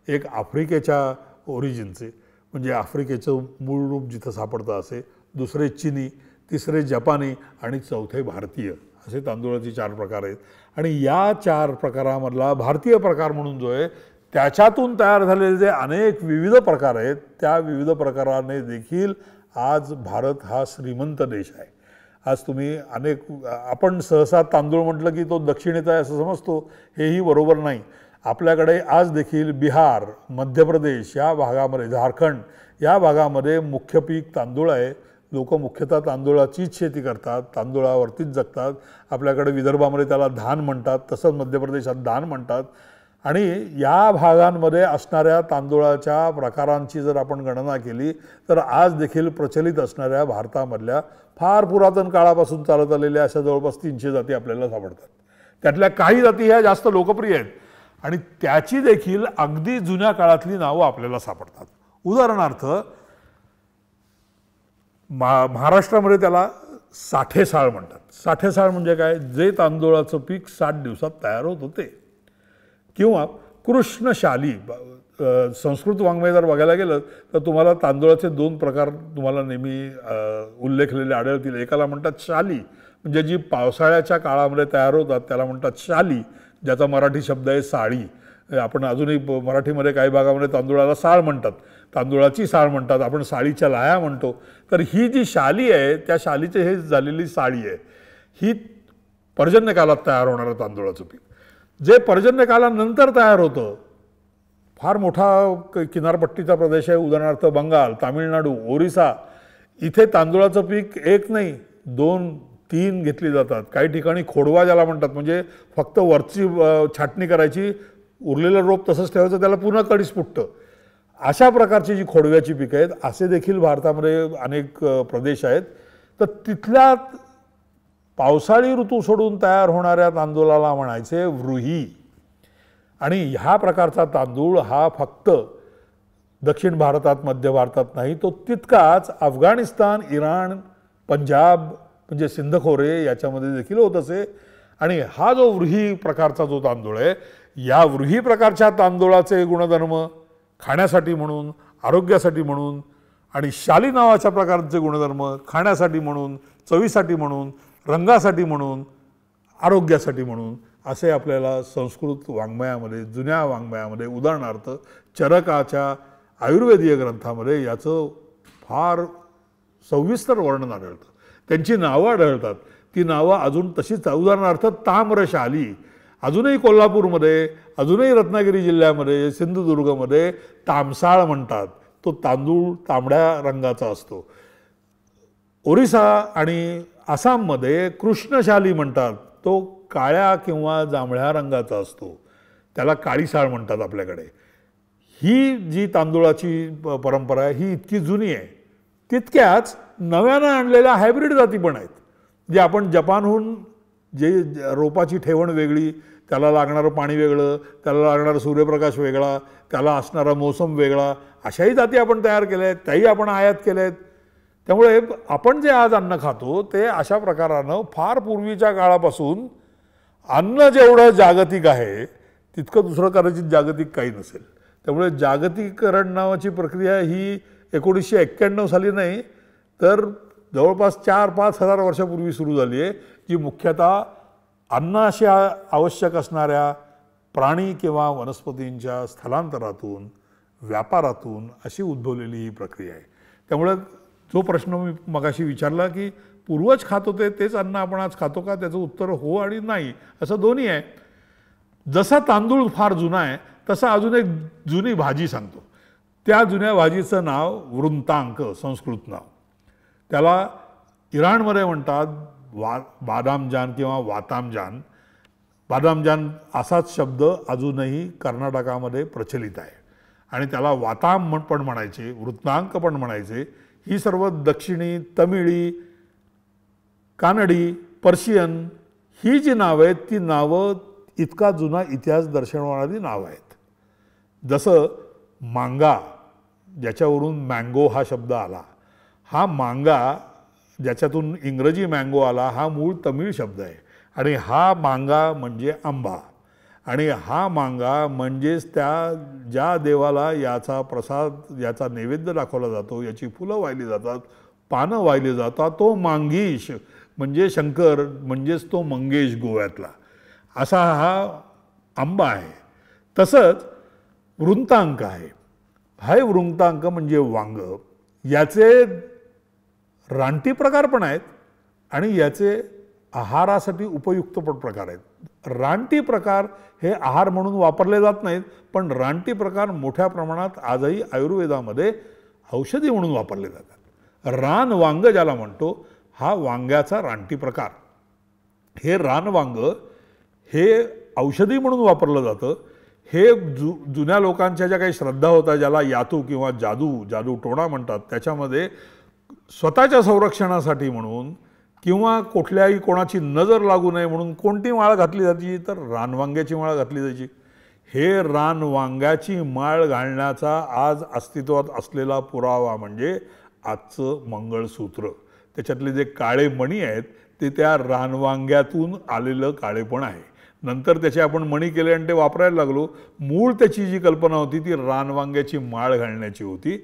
एक आफ्रिकेच्या ओरिजिनचे, म्हणजे आफ्रिकेचं मूळ रूप जिथं सापडतं असे, दुसरे चीनी, तिसरे जपानी आणि चौथे भारतीय, असे तांदूळाचे 4 प्रकार आहेत. आणि या 4 प्रकारामधला भारतीय प्रकार म्हणून जो आहे त्याच्यातून तयार झालेले जे अनेक विविध प्रकार आहेत, त्या विविध प्रकाराने देखील आज भारत हा श्रीमंत देश आहे. आज तुम्ही आपण सहसा तांदूळ म्हटलं की तो दक्षिणेचा आहे असं समजतो, हेही बरोबर नाही. आपल्याकडे आज देखील बिहार, मध्य प्रदेश या भागामध्ये, झारखंड या भागामध्ये मुख्य पीक तांदूळ आहे. लोक मुख्यतः तांदूळाचीच शेती करतात, तांदूळावरतीच जगतात. आपल्याकडे विदर्भामध्ये त्याला धान म्हणतात, तसंच मध्य प्रदेशात धान म्हणतात. आणि या भागांमध्ये असणाऱ्या तांदूळाच्या प्रकारांची जर आपण गणना केली तर आज देखील प्रचलित असणाऱ्या भारतामधल्या फार पुरातन काळापासून चालत आलेल्या अशा जवळपास 300 जाती आपल्याला सापडतात. त्यातल्या काही जाती ह्या जास्त लोकप्रिय आहेत आणि त्याची देखील अगदी जुन्या काळातली नावं आपल्याला सापडतात. उदाहरणार्थ महाराष्ट्रामध्ये त्याला साठेसाळ म्हणतात. साठेसाळ म्हणजे काय? जे तांदूळाचं पीक 60 दिवसात तयार होत होते. किंवा कृष्णशाली, संस्कृत वाङ्मय जर बघायला गेलं तर तुम्हाला तांदूळाचे 2 प्रकार तुम्हाला नेहमी उल्लेखलेले आढळतील. एकाला म्हणतात शाली, म्हणजे जी पावसाळ्याच्या काळामध्ये तयार होतात त्याला म्हणतात शाली, ज्याचा मराठी शब्द आहे साळी. आपण अजूनही मराठीमध्ये काही भागामध्ये तांदूळाला साळ म्हणतात, तांदूळाची साळ म्हणतात, आपण साळीच्या लाया म्हणतो. तर ही जी शाली आहे त्या शालीची हे झालेली साळी आहे, ही पर्जन्य काळात तयार होणारं तांदूळाचं पीक. जे पर्जन्य काळानंतर तयार होतं, फार मोठा किनारपट्टीचा प्रदेश आहे, उदाहरणार्थ बंगाल, तामिळनाडू, ओरिसा, इथे तांदूळाचं पीक 1 नाही 2, 3 घेतली जातात. काही ठिकाणी खोडवा ज्याला म्हणतात, म्हणजे फक्त वरची छाटणी करायची, उरलेलं रोप तसंच ठेवायचं, त्याला पुन्हा कडीस फुटतं. अशा प्रकारची जी खोडव्याची पिकं आहेत, असे देखील भारतामध्ये अनेक प्रदेश आहेत. तर तिथल्या पावसाळी ऋतू सोडून तयार होणाऱ्या तांदूळाला म्हणायचे व्रूही. आणि ह्या प्रकारचा तांदूळ हा फक्त दक्षिण भारतात, मध्य भारतात नाही, तो तितकाच अफगाणिस्तान, इराण, पंजाब म्हणजे सिंध खोरे याच्यामध्ये देखील होत असे. आणि हा जो व्रूही प्रकारचा जो तांदूळ आहे, या व्रूही प्रकारच्या तांदूळाचे गुणधर्म खाण्यासाठी म्हणून, आरोग्यासाठी म्हणून, आणि शाली नावाच्या प्रकारचे गुणधर्म खाण्यासाठी म्हणून, चवीसाठी म्हणून, रंगासाठी म्हणून, आरोग्यासाठी म्हणून, असे आपल्याला संस्कृत वाङ्मयामध्ये, जुन्या वाङ्मयामध्ये, उदाहरणार्थ चरकाच्या आयुर्वेदीय ग्रंथामध्ये याचं फार सविस्तर वर्णन आढळतं. त्यांची नावं आढळतात. ती नावं अजून तशीच, उदाहरणार्थ ताम्रशाली अजूनही कोल्हापूरमध्ये, अजूनही रत्नागिरी जिल्ह्यामध्ये, सिंधुदुर्गमध्ये तामसाळ म्हणतात. तो तांदूळ तांबड्या रंगाचा असतो. ओरिसा आणि आसाममध्ये कृष्णशाली म्हणतात, तो काळ्या किंवा जांभळ्या रंगाचा असतो, त्याला काळीसाळ म्हणतात आपल्याकडे. ही जी तांदूळाची परंपरा आहे ही इतकी जुनी आहे. तितक्याच नव्यानं आणलेल्या हायब्रिड जाती पण आहेत, जे आपण जपानहून, जे रोपाची ठेवण वेगळी, त्याला लागणारं पाणी वेगळं, त्याला लागणारा सूर्यप्रकाश वेगळा, त्याला असणारा मोसम वेगळा, अशाही जाती आपण तयार केल्या आहेत, त्याही आपण आयात केल्या आहेत. त्यामुळे आपण जे आज अन्न खातो ते अशा प्रकारानं फार पूर्वीच्या काळापासून अन्न जेवढं जागतिक आहे तितकं दुसरं कदाचित जागतिक काही नसेल. त्यामुळे जागतिकीकरण नावाची प्रक्रिया ही 1991 साली नाही तर जवळपास 4-5 हजार वर्षापूर्वी सुरू झाली आहे, जी मुख्यतः अन्नाशी आवश्यक असणाऱ्या प्राणी किंवा वनस्पतींच्या स्थलांतरातून व्यापारातून अशी उद्भवलेली ही प्रक्रिया आहे. त्यामुळे जो प्रश्न मी मगाशी विचारला की पूर्वज खात होते तेच अन्न आपण आज खातो का, त्याचं उत्तर हो आणि नाही असं दोन्ही आहे. जसा तांदूळ फार जुना आहे तसा अजून एक जुनी भाजी सांगतो. त्या जुन्या भाजीचं नाव वृंतांक, संस्कृत नाव. त्याला इराणमध्ये म्हणतात बादामजान किंवा वातामजान. बादामजान असाच शब्द अजूनही कर्नाटकामध्ये प्रचलित आहे आणि त्याला वाताम पण म्हणायचे, वृत्तांक पण म्हणायचे. ही सर्व दक्षिणी, तमिळी, कानडी, पर्शियन ही जी नावं आहेत ती नावं इतका जुना इतिहास दर्शवणारी नावं आहेत. जसं मांगा, ज्याच्यावरून मँगो हा शब्द आला, हा मांगा ज्याच्यातून इंग्रजी मँगो आला हा मूळ तमिळ शब्द आहे आणि हा मांगा म्हणजे आंबा आणि हा मांगा म्हणजेच त्या ज्या देवाला याचा प्रसाद, याचा नैवेद्य दाखवला जातो, याची फुलं वाहिली जातात, पानं वाहिली जातात, तो मांगीश म्हणजे शंकर, म्हणजेच तो मंगेश गोव्यातला, असा हा आंबा आहे. तसंच वृंतांक आहे. हा वृंतांक म्हणजे वांग. याचे रानटी प्रकार पण आहेत आणि याचे आहारासाठी उपयुक्त पण प्रकार आहेत. रानटी प्रकार हे आहार म्हणून वापरले जात नाहीत, पण रानटी प्रकार मोठ्या प्रमाणात आजही आयुर्वेदामध्ये औषधी म्हणून वापरले जातात. रान वांग ज्याला म्हणतो, हा वांग्याचा रानटी प्रकार. हे रान वांग हे औषधी म्हणून वापरलं जातं. हे जुन्या लोकांच्या ज्या काही श्रद्धा होत्या, ज्याला यातू किंवा जादू टोणा म्हणतात, त्याच्यामध्ये स्वतःच्या संरक्षणासाठी म्हणून किंवा कुठल्याही कोणाची नजर लागू नये म्हणून कोणती माळ घातली जायची, तर रानवांग्याची माळ घातली जायची. हे रानवांग्याची माळ घालण्याचा आज अस्तित्वात असलेला पुरावा म्हणजे आजचं मंगळसूत्र. त्याच्यातले जे काळे मणी आहेत ते त्या रानवांग्यातून आलेलं काळेपण आहे. नंतर त्याचे आपण मणी केले आणि ते वापरायला लागलो. मूळ त्याची जी कल्पना होती ती रानवांग्याची माळ घालण्याची होती.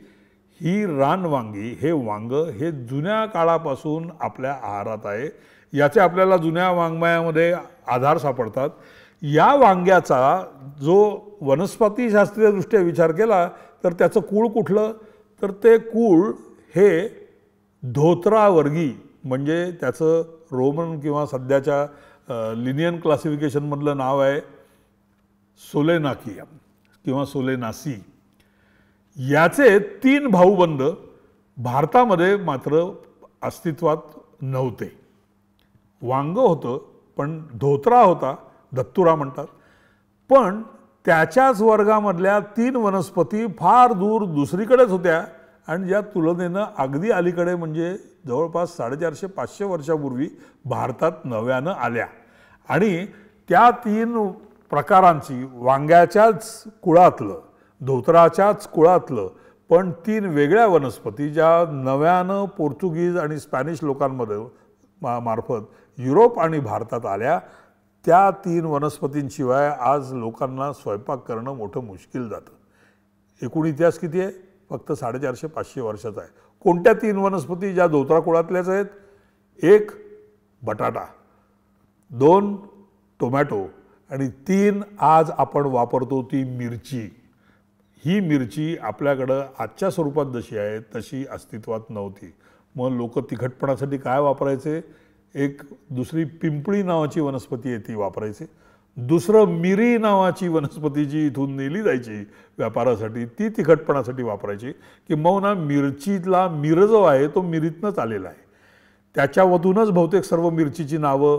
ही रानवांगी, हे वांग हे जुन्या काळापासून आपल्या आहारात आहे. याचे आपल्याला जुन्या वाङ्मयामध्ये आधार सापडतात. या वांग्याचा जो वनस्पतीशास्त्रीयदृष्ट्या विचार केला तर त्याचं कूळ कुठलं, तर ते कूळ हे धोत्रावर्गी, म्हणजे त्याचं रोमन किंवा सध्याच्या लिनियन क्लासिफिकेशनमधलं नाव आहे सोलेनाकियम किंवा सोलेनासी. याचे 3 भाऊबंद भारतामध्ये मात्र अस्तित्वात नव्हते. वांग होतं पण धोत्रा होता, दत्तुरा म्हणतात, पण त्याच्याच वर्गामधल्या 3 वनस्पती फार दूर दुसरीकडेच होत्या आणि ज्या तुलनेनं अगदी अलीकडे म्हणजे जवळपास 450-500 वर्षापूर्वी भारतात नव्यानं आल्या. आणि त्या 3 प्रकारांची वांग्याच्याच कुळातलं, धोत्राच्याच कुळातलं, पण 3 वेगळ्या वनस्पती ज्या नव्यानं पोर्तुगीज आणि स्पॅनिश लोकांमध्ये मार्फत युरोप आणि भारतात आल्या, त्या 3 वनस्पतींशिवाय आज लोकांना स्वयंपाक करणं मोठं मुश्किल जातं. एकूण इतिहास किती आहे? फक्त 450-500 वर्षाचा आहे. कोणत्या 3 वनस्पती ज्या धोत्रा कुळातल्याच आहेत? 1 बटाटा, 2 टोमॅटो आणि 3 आज आपण वापरतो ती मिरची. ही मिरची आपल्याकडं आजच्या स्वरूपात जशी आहे तशी अस्तित्वात नव्हती. मग लोक तिखटपणासाठी काय वापरायचे? एक दुसरी पिंपळी नावाची वनस्पती आहे ती वापरायची. दुसरं मिरी नावाची वनस्पती जी इथून नेली जायची व्यापारासाठी, ती तिखटपणासाठी वापरायची. किंबहुना मिरचीतला मिर जो आहे तो मिरीतनंच आलेला आहे. त्याच्यामधूनच बहुतेक सर्व मिरचीची नावं,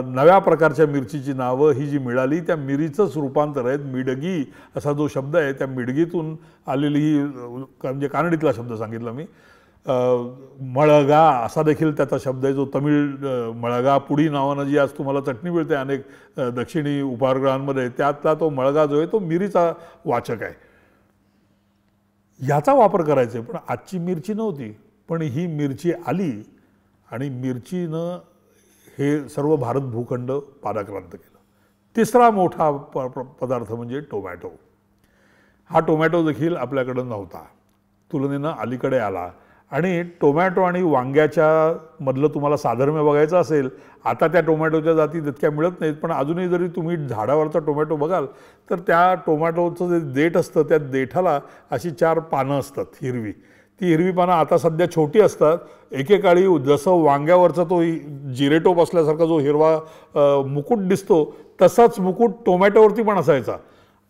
नव्या प्रकारच्या मिरचीची नावं ही जी मिळाली त्या मिरीचंच रूपांतर आहेत. मिडगी असा जो शब्द आहे त्या मिडगीतून आलेली ही, म्हणजे कानडीतला शब्द सांगितला मी. मळगा असा देखील त्याचा शब्द आहे, जो तमिळ मळगा पुडी नावानं जी आज तुम्हाला चटणी मिळते अनेक दक्षिणी उपाहारगृहांमध्ये, त्यातला तो मळगा जो आहे तो मिरीचा वाचक आहे. ह्याचा वापर करायचा. पण आजची मिरची नव्हती. पण ही मिरची आली आणि मिरचीनं हे सर्व भारत भूखंड पादाक्रांत केलं. तिसरा मोठा पदार्थ म्हणजे टोमॅटो. हा टोमॅटो देखील आपल्याकडं नव्हता, तुलनेनं अलीकडे आला. आणि टोमॅटो आणि वांग्याच्या मधलं तुम्हाला साधर्म्य बघायचं असेल, आता त्या टोमॅटोच्या जाती तितक्या मिळत नाहीत, पण अजूनही जरी तुम्ही झाडावरचा टोमॅटो बघाल तर त्या टोमॅटोचं जे देठ असतं त्या देठाला अशी 4 पानं असतात हिरवी. ती हिरवी पानं आता सध्या छोटी असतात. एकेकाळी जसं वांग्यावरचा तो जिरेटोप असल्यासारखा जो हिरवा मुकुट दिसतो तसाच मुकुट टोमॅटोवरती पण असायचा.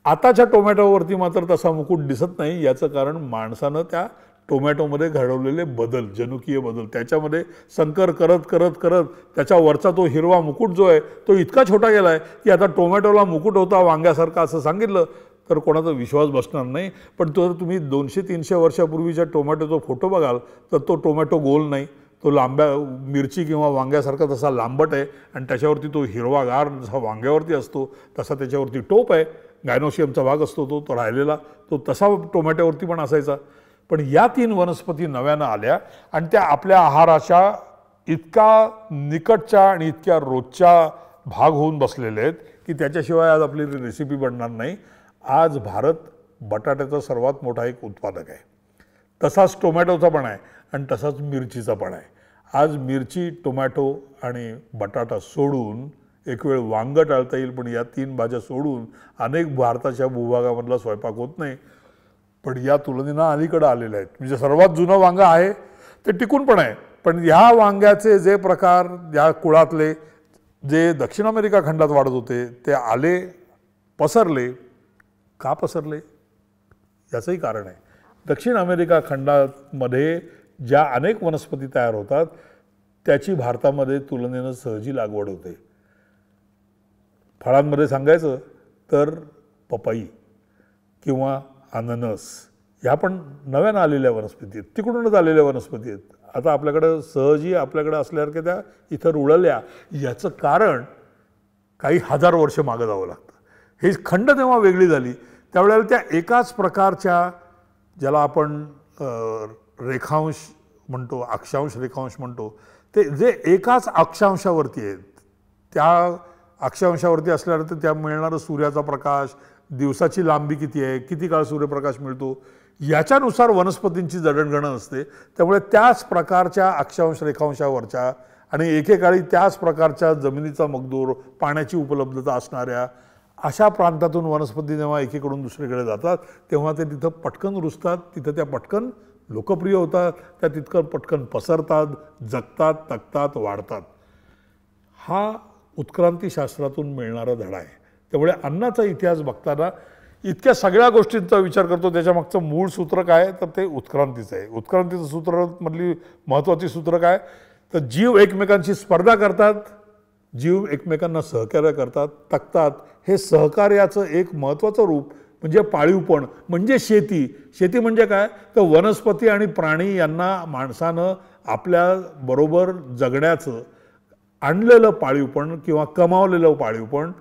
आताच्या टोमॅटोवरती मात्र तसा मुकुट दिसत नाही. याचं कारण माणसानं त्या टोमॅटोमध्ये घडवलेले बदल, जनुकीय बदल, त्याच्यामध्ये संकर करत करत करत त्याच्यावरचा तो हिरवा मुकुट जो आहे तो इतका छोटा गेला आहे की आता टोमॅटोला मुकुट होता वांग्यासारखा असं सांगितलं तर कोणाचा विश्वास बसणार नाही. पण जर तुम्ही 200-300 वर्षापूर्वीच्या टोमॅटोचा फोटो बघाल तर तो टोमॅटो गोल नाही, तो लांब्या मिरची किंवा वांग्यासारखा तसा लांबट आहे आणि त्याच्यावरती तो हिरवागार जसा वांग्यावरती असतो तसा त्याच्यावरती टोप आहे, गायनोशियमचा भाग असतो तो राहिलेला, तो तसा टोमॅटोवरती पण असायचा. पण या 3 वनस्पती नव्यानं आल्या आणि त्या आपल्या आहाराच्या इतका निकटच्या आणि इतक्या रोजच्या भाग होऊन बसलेले आहेत की त्याच्याशिवाय आज आपली रेसिपी बनणार नाही. आज भारत बटाट्याचा सर्वात मोठा एक उत्पादक आहे, तसाच टोमॅटोचा पण आहे आणि तसाच मिरचीचा पण आहे. आज मिरची, टोमॅटो आणि बटाटा सोडून एक वेळ वांगं टाळता येईल, पण या 3 भाज्या सोडून अनेक भारताच्या भूभागामधला स्वयंपाक होत नाही. पण या तुलनेनं अलीकडं आलेल्या आहेत. म्हणजे सर्वात जुनं वांगं आहे ते टिकून पण आहे, पण ह्या वांग्याचे जे प्रकार या कुळातले जे दक्षिण अमेरिका खंडात वाढत होते ते आले, पसरले. का पसरले याचंही कारण आहे. दक्षिण अमेरिका खंडामध्ये ज्या अनेक वनस्पती तयार होतात त्याची भारतामध्ये तुलनेनं सहजी लागवड होते. फळांमध्ये सांगायचं तर पपई किंवा अननस ह्या पण नव्यानं आलेल्या वनस्पती आहेत, तिकडूनच आलेल्या वनस्पती आहेत. आता आपल्याकडं सहजी आपल्याकडं असल्यासारख्या त्या इथं रुळल्या. याचं कारण काही 1000 वर्ष मागं जावं लागतं. ही खंड तेव्हा वेगळी झाली त्यावेळेला त्या एकाच प्रकारच्या, ज्याला आपण रेखांश म्हणतो, अक्षांश रेखांश म्हणतो, ते जे एकाच अक्षांशावरती आहेत, त्या अक्षांशावरती असल्यानंतर त्या मिळणारं सूर्याचा प्रकाश, दिवसाची लांबी किती आहे, किती काळ सूर्यप्रकाश मिळतो, याच्यानुसार वनस्पतींची जडणघडण असते. त्यामुळे त्याच प्रकारच्या अक्षांश रेखांशावरच्या आणि एकेकाळी त्याच प्रकारच्या जमिनीचा मगदूर, पाण्याची उपलब्धता असणाऱ्या अशा प्रांतातून वनस्पती जेव्हा एकीकडून दुसरीकडे जातात तेव्हा ते तिथं पटकन रुजतात, तिथं त्या पटकन लोकप्रिय होतात, त्या तितकं पटकन पसरतात, जगतात, तगतात, वाढतात. हा उत्क्रांतीशास्त्रातून मिळणारा धडा आहे. त्यामुळे अन्नाचा इतिहास बघताना इतक्या सगळ्या गोष्टींचा विचार करतो. त्याच्यामागचं मूळ सूत्र काय तर ते उत्क्रांतीचं आहे. उत्क्रांतीचं सूत्रामधली महत्त्वाची सूत्र काय तर जीव एकमेकांशी स्पर्धा करतात, जीव एकमेकांना सहकार्य करतात, तगतात. हे सहकार्याचं एक महत्त्वाचं रूप म्हणजे पाळीवपण, म्हणजे शेती. शेती म्हणजे काय तर वनस्पती आणि प्राणी यांना माणसानं आपल्याबरोबर जगण्याचं आणलेलं पाळीवपण किंवा कमावलेलं पाळीवपण.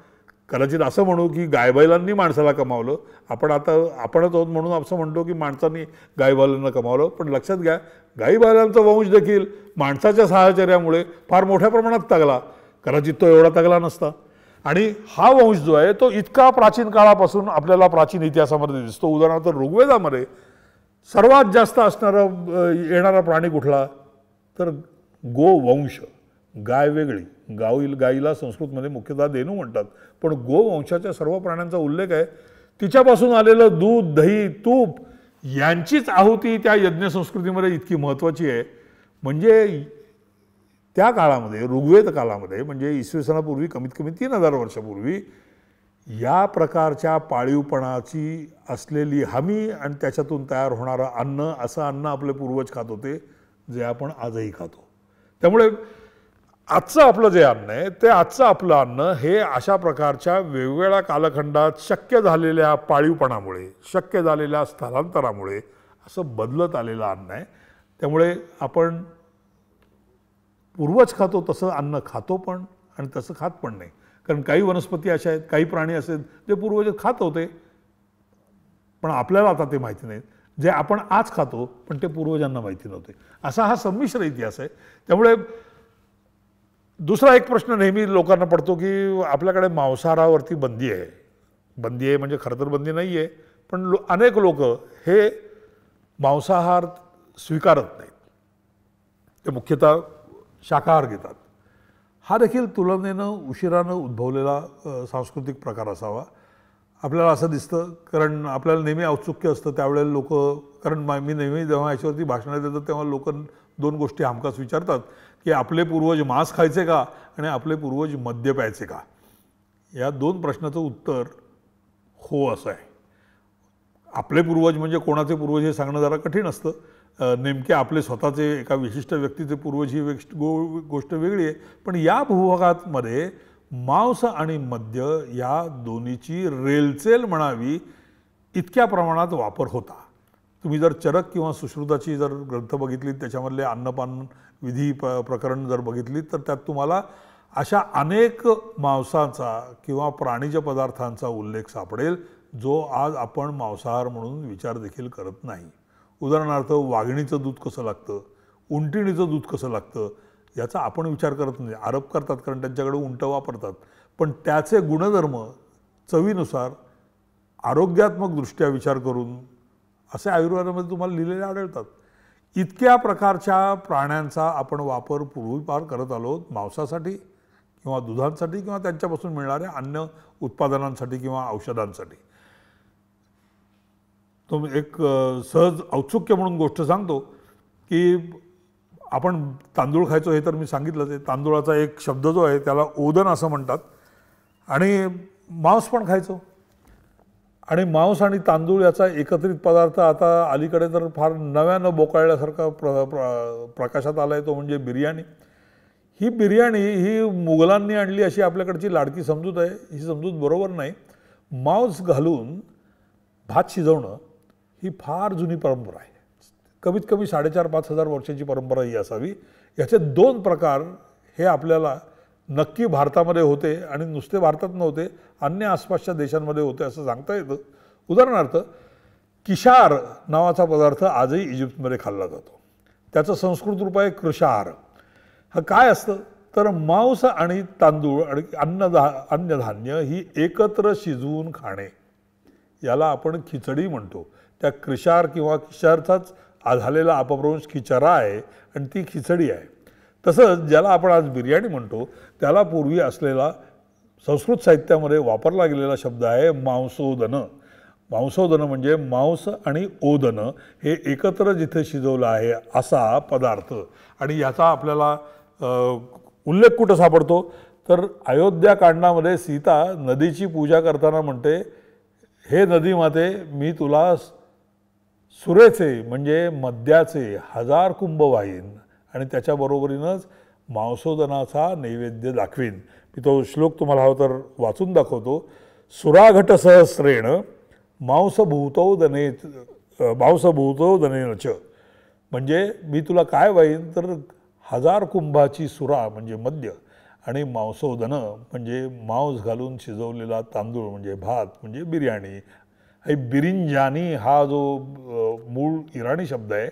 कदाचित असं म्हणू की गायबैलांनी माणसाला कमावलं, आपणच आहोत म्हणून असं म्हणतो की माणसांनी गायबैलांना कमावलं. पण लक्षात घ्या, गायबैलांचा वंश देखील माणसाच्या साहचर्यामुळे फार मोठ्या प्रमाणात तगला. कदाचित तो एवढा तगला नसता. आणि हा वंश जो आहे तो इतका प्राचीन काळापासून आपल्याला प्राचीन इतिहासामध्ये दिसतो. उदाहरणार्थ ऋग्वेदामध्ये सर्वात जास्त असणारा येणारा प्राणी कुठला तर गोवंश. गाय वेगळी, गाईला संस्कृतमध्ये मुख्यतः धेनू म्हणतात, पण गोवंशाच्या सर्व प्राण्यांचा उल्लेख आहे. तिच्यापासून आलेलं दूध, दही, तूप यांचीच आहुती त्या यज्ञ संस्कृतीमध्ये इतकी महत्त्वाची आहे. म्हणजे त्या काळामध्ये, ऋग्वेद काळामध्ये, म्हणजे इसवी सनापूर्वी कमीत कमी 3000 वर्षापूर्वी या प्रकारच्या पाळीवपणाची असलेली हमी आणि त्याच्यातून तयार होणारं अन्न, असं अन्न आपले पूर्वज खात होते जे आपण आजही खातो. त्यामुळे आजचं आपलं जे अन्न आहे ते आजचं आपलं अन्न हे अशा प्रकारच्या वेगवेगळ्या कालखंडात शक्य झालेल्या पाळीवपणामुळे, शक्य झालेल्या स्थलांतरामुळे असं बदलत आलेलं अन्न आहे. त्यामुळे आपण पूर्वज खातो तसं अन्न खातो पण आणि तसं खात पण नाही. कारण काही वनस्पती अशा आहेत, काही प्राणी असे जे पूर्वज खात होते पण आपल्याला आता ते माहिती नाहीत. जे आपण आज खातो पण ते पूर्वजांना माहिती नव्हते. असा हा संमिश्र इतिहास आहे. त्यामुळे दुसरा एक प्रश्न नेहमी लोकांना पडतो की आपल्याकडे मांसाहारावरती बंदी आहे. बंदी आहे म्हणजे खरं तर बंदी नाही आहे, पण अनेक लोक हे मांसाहार स्वीकारत नाहीत. ते मुख्यतः शाकाहार घेतात. हा देखील तुलनेनं उशिरानं उद्भवलेला सांस्कृतिक प्रकार असावा आपल्याला असं दिसतं. कारण आपल्याला नेहमी औत्सुक्य असतं त्यावेळेला लोक, कारण मी नेहमी जेव्हा याच्यावरती भाषणं देतो तेव्हा लोक दोन गोष्टी हमखास विचारतात की आपले पूर्वज मांस खायचे का आणि आपले पूर्वज मद्य प्यायचे का. या दोन प्रश्नाचं उत्तर हो असं आहे. आपले पूर्वज म्हणजे कोणाचे पूर्वज हे सांगणं जरा कठीण असतं. नेमके आपले स्वतःचे एका विशिष्ट व्यक्तीचे पूर्वज ही गोष्ट वेगळी आहे. पण या भूभागामध्ये मांस आणि मद्य या दोन्हीची रेलचेल म्हणावी इतक्या प्रमाणात वापर होता. तुम्ही जर चरक किंवा सुश्रुताची जर ग्रंथ बघितलीत, त्याच्यामधले अन्नपान विधी प्रकरण जर बघितलीत, तर त्यात तुम्हाला अशा अनेक मांसाचा किंवा प्राणीज पदार्थांचा उल्लेख सापडेल जो आज आपण मांसाहार म्हणून विचार देखील करत नाही. उदाहरणार्थ वाघिणीचं दूध कसं लागतं, उंटिणीचं दूध कसं लागतं याचा आपण विचार करत नाही. आरोप करतात कारण त्यांच्याकडे उंट वापरतात, पण त्याचे गुणधर्म चवीनुसार आरोग्यात्मक दृष्ट्या विचार करून असे आयुर्वेदामध्ये तुम्हाला लिहिलेले आढळतात. इतक्या प्रकारच्या प्राण्यांचा आपण वापर पूर्वीपार करत आलो मांसासाठी किंवा दुधांसाठी किंवा त्यांच्यापासून मिळणाऱ्या अन्न उत्पादनांसाठी किंवा औषधांसाठी. तो एक सहज औत्सुक्य म्हणून गोष्ट सांगतो की आपण तांदूळ खायचो हे तर मी सांगितलंच आहे. तांदूळाचा एक शब्द जो आहे त्याला ओदन असं म्हणतात. आणि मांस पण खायचो. आणि मांस आणि तांदूळ याचा एकत्रित पदार्थ आता अलीकडे तर फार नव्यानं बोकाळल्यासारखा प्रकाशात आला आहे, तो म्हणजे बिर्याणी. ही बिर्याणी ही मुघलांनी आणली अशी आपल्याकडची लाडकी समजूत आहे. ही समजूत बरोबर नाही. मांस घालून भात शिजवणं ही फार जुनी परंपरा आहे. कमीत कमी 4,500-5,000 वर्षाची परंपरा ही असावी. याचे दोन प्रकार हे आपल्याला नक्की भारतामध्ये होते आणि नुसते भारतात नव्हते, अन्य आसपासच्या देशांमध्ये होते असं सांगता येतं. उदाहरणार्थ किशार नावाचा पदार्थ आजही इजिप्तमध्ये खाल्ला जातो. त्याचं संस्कृत रूप आहे कृशार. हा काय असतं तर मांस आणि तांदूळ आणि अन्नधान्य ही एकत्र शिजवून खाणे, याला आपण खिचडी म्हणतो. त्या कृशार किंवा किशारचाच झालेला अपभ्रंश खिचरा आहे आणि ती खिचडी आहे. तसंच ज्याला आपण आज बिर्याणी म्हणतो त्याला पूर्वी असलेला संस्कृत साहित्यामध्ये वापरला गेलेला शब्द आहे मांसोदन. मांसोदन म्हणजे मांस आणि ओदन हे एकत्र जिथे शिजवलं आहे असा पदार्थ. आणि याचा आपल्याला उल्लेख कुठं सापडतो तर अयोध्याकांडामध्ये सीता नदीची पूजा करताना म्हणते, हे नदी माते मी तुला सुरेचे म्हणजे मद्याचे 1000 कुंभ वाहीन आणि त्याच्याबरोबरीनंच मांसोदनाचा नैवेद्य दाखवीन. मी तो श्लोक तुम्हाला हवं तर वाचून दाखवतो. सुराघट सहस्रेण मांसभूतो दनेन च, म्हणजे मी तुला काय वाहीन तर 1000 कुंभाची सुरा म्हणजे मद्य आणि मांसोदन म्हणजे मांस घालून शिजवलेला तांदूळ म्हणजे भात म्हणजे बिर्याणी. हे बिरिंजानी हा जो मूळ इराणी शब्द आहे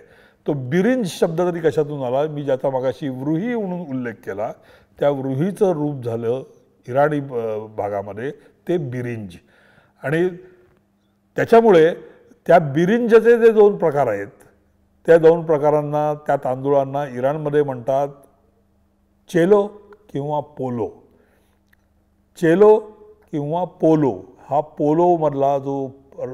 तो बिरिंज शब्द तरी कशातून आला, मी ज्याचा मगाशी व्रूही म्हणून उल्लेख केला त्या व्रूहीचं रूप झालं इराणी भागामध्ये ते बिरिंज. आणि त्याच्यामुळे त्या बिरिंजचे जे दोन प्रकार आहेत त्या दोन प्रकारांना त्या तांदूळांना इराणमध्ये म्हणतात चेलो किंवा पोलो. चेलो किंवा पोलो हा पोलोमधला जो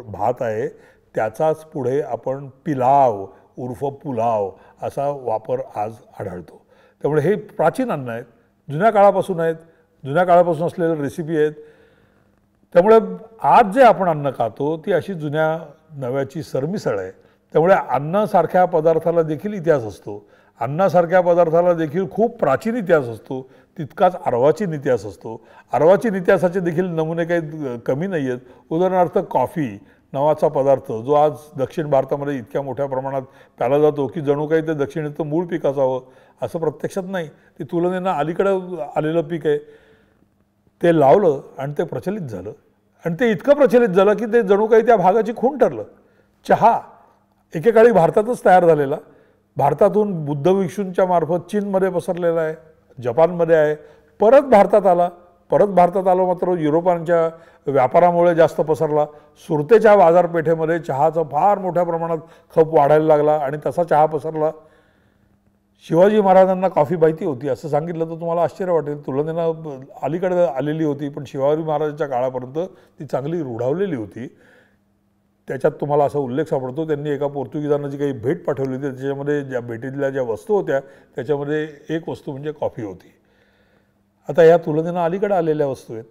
भात आहे त्याचाच पुढे आपण पिलाव उर्फ पुलाव असा वापर आज आढळतो. त्यामुळे हे प्राचीन अन्न आहेत, जुन्या काळापासून आहेत, जुन्या काळापासून असलेल्या रेसिपी आहेत. त्यामुळे आज जे आपण अन्न खातो ती अशी जुन्या नव्याची सरमिसळ आहे. त्यामुळे अन्नासारख्या पदार्थाला देखील इतिहास असतो. अन्नासारख्या पदार्थाला देखील खूप प्राचीन इतिहास असतो, तितकाच अर्वाचीन इतिहास असतो. अर्वाचीन इतिहासाचे देखील नमुने काही कमी नाही आहेत. उदाहरणार्थ कॉफी नावाचा पदार्थ जो आज दक्षिण भारतामध्ये इतक्या मोठ्या प्रमाणात प्याला जातो की जणू काही ते दक्षिणेचं मूळ पीक असावं असं प्रत्यक्षात नाही. ते तुलनेनं अलीकडं आलेलं पीक आहे. ते लावलं आणि ते प्रचलित झालं आणि ते इतकं प्रचलित झालं की ते जणू काही त्या भागाची खूण ठरलं. चहा एकेकाळी भारतातच तयार झालेला, भारतातून बुद्ध भिक्षूंच्या मार्फत चीनमध्ये पसरलेला आहे, जपानमध्ये आहे, परत भारतात आला. परत भारतात आलो मात्र युरोपांच्या व्यापारामुळे जास्त पसरला. सुरतेच्या बाजारपेठेमध्ये चहाचा फार मोठ्या प्रमाणात खप वाढायला लागला आणि तसा चहा पसरला. शिवाजी महाराजांना कॉफी माहिती होती असं सांगितलं तर तुम्हाला आश्चर्य वाटेल. तुलनेनं अलीकडे आलेली होती, पण शिवाजी महाराजांच्या काळापर्यंत ती चांगली रूढावलेली होती. त्याच्यात तुम्हाला असा उल्लेख सापडतो, त्यांनी एका पोर्तुगीजांना जी काही भेट पाठवली होती त्याच्यामध्ये ज्या भेटीतल्या ज्या वस्तू होत्या त्याच्यामध्ये एक वस्तू म्हणजे कॉफी होती. आता या तुलनेनं अलीकडे आलेल्या वस्तू आहेत.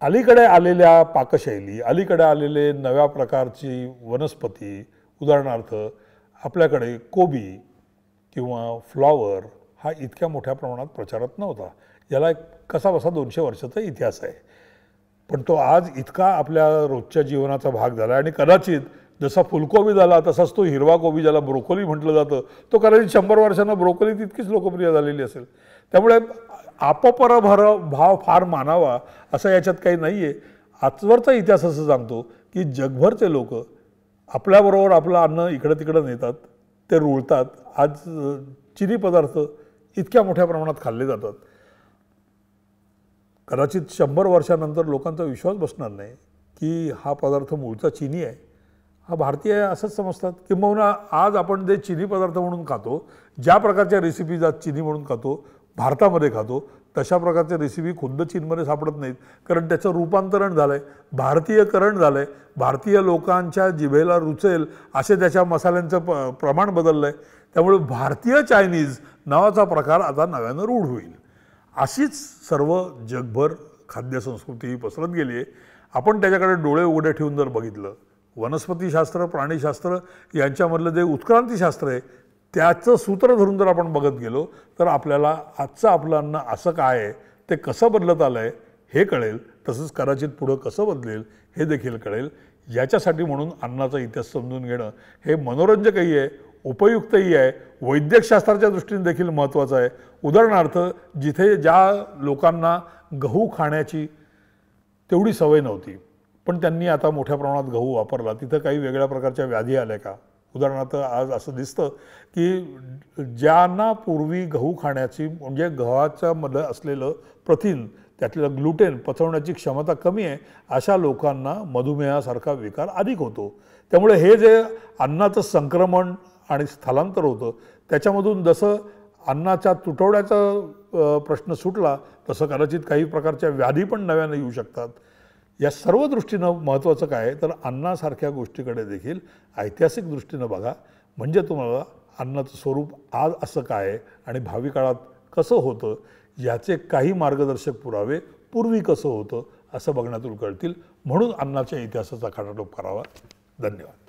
अलीकडे आलेल्या पाकशैली, अलीकडे आलेले नव्या प्रकारची वनस्पती, उदाहरणार्थ आपल्याकडे कोबी किंवा फ्लॉवर हा इतक्या मोठ्या प्रमाणात प्रचारात नव्हता. याला एक कसाबसा 200 वर्षाचा इतिहास आहे, पण तो आज इतका आपल्या रोजच्या जीवनाचा भाग झाला. आणि कदाचित जसा फुलकोबी झाला तसाच तो हिरवा कोबी ज्याला ब्रोकोली म्हटलं जातं तो कदाचित 100 वर्षांना ब्रोकोली तितकीच लोकप्रिय झालेली असेल. त्यामुळे आपपरभर भाव फार मानावा असं याच्यात काही नाही आहे. आजवरचा इतिहास असं सांगतो की जगभरचे लोक आपल्याबरोबर आपलं अन्न इकडं तिकडं नेतात, ते रुळतात. आज चिनी पदार्थ इतक्या मोठ्या प्रमाणात खाल्ले जातात. कदाचित 100 वर्षानंतर लोकांचा विश्वास बसणार नाही की हा पदार्थ मूळचा चिनी आहे, हा भारतीय आहे असंच समजतात. किंबहुना आज आपण जे चिनी पदार्थ म्हणून खातो, ज्या प्रकारच्या रेसिपीज आज चिनी म्हणून खातो, भारतामध्ये खातो, तशा प्रकारच्या रेसिपी खुद्द चीनमध्ये सापडत नाहीत. कारण त्याचं रूपांतरण झालं आहे, भारतीयकरण झालं आहे. भारतीय लोकांच्या जिभेला रुचेल असे त्याच्या मसाल्यांचं प्रमाण बदललं आहे. त्यामुळे भारतीय चायनीज नावाचा प्रकार आता नव्यानं रूढ होईल. अशीच सर्व जगभर खाद्यसंस्कृती ही पसरत गेली आहे. आपण त्याच्याकडे डोळे उघडे ठेवून जर बघितलं, वनस्पतीशास्त्र, प्राणीशास्त्र यांच्यामधलं जे उत्क्रांतीशास्त्र आहे त्याचं सूत्र धरून जर आपण बघत गेलो तर आपल्याला आजचं आपलं अन्न असं काय आहे, ते कसं बदलत आलं आहे हे कळेल. तसंच कदाचित पुढं कसं बदलेल हे देखील कळेल. याच्यासाठी म्हणून अन्नाचा इतिहास समजून घेणं हे मनोरंजकही आहे, उपयुक्तही आहे, वैद्यकशास्त्राच्या दृष्टीने देखील महत्त्वाचं आहे. उदाहरणार्थ जिथे ज्या लोकांना गहू खाण्याची तेवढी सवय नव्हती पण त्यांनी आता मोठ्या प्रमाणात गहू वापरला, तिथं काही वेगळ्या प्रकारच्या व्याधी आल्या का? उदाहरणार्थ आज असं दिसतं की ज्यांना पूर्वी गहू खाण्याची म्हणजे गव्हाच्या मध्ये असलेलं प्रथिन, त्यातलं ग्लुटेन पचवण्याची क्षमता कमी आहे, अशा लोकांना मधुमेहासारखा विकार अधिक होतो. त्यामुळे हे जे अन्नाचं संक्रमण आणि स्थलांतर होतं त्याच्यामधून जसं अन्नाच्या तुटवड्याचा प्रश्न सुटला तसं कदाचित काही प्रकारच्या व्याधी पण नव्यानं येऊ शकतात. या सर्व दृष्टीनं महत्त्वाचं काय आहे तर अन्नासारख्या गोष्टीकडे देखील ऐतिहासिक दृष्टीनं बघा, म्हणजे तुम्हाला अन्नाचं स्वरूप आज असं काय आहे आणि भावी काळात कसं होतं याचे काही मार्गदर्शक पुरावे पूर्वी कसं होतं असं बघण्यातून कळतील. म्हणून अन्नाच्या इतिहासाचा खाटाटोप करावा. धन्यवाद.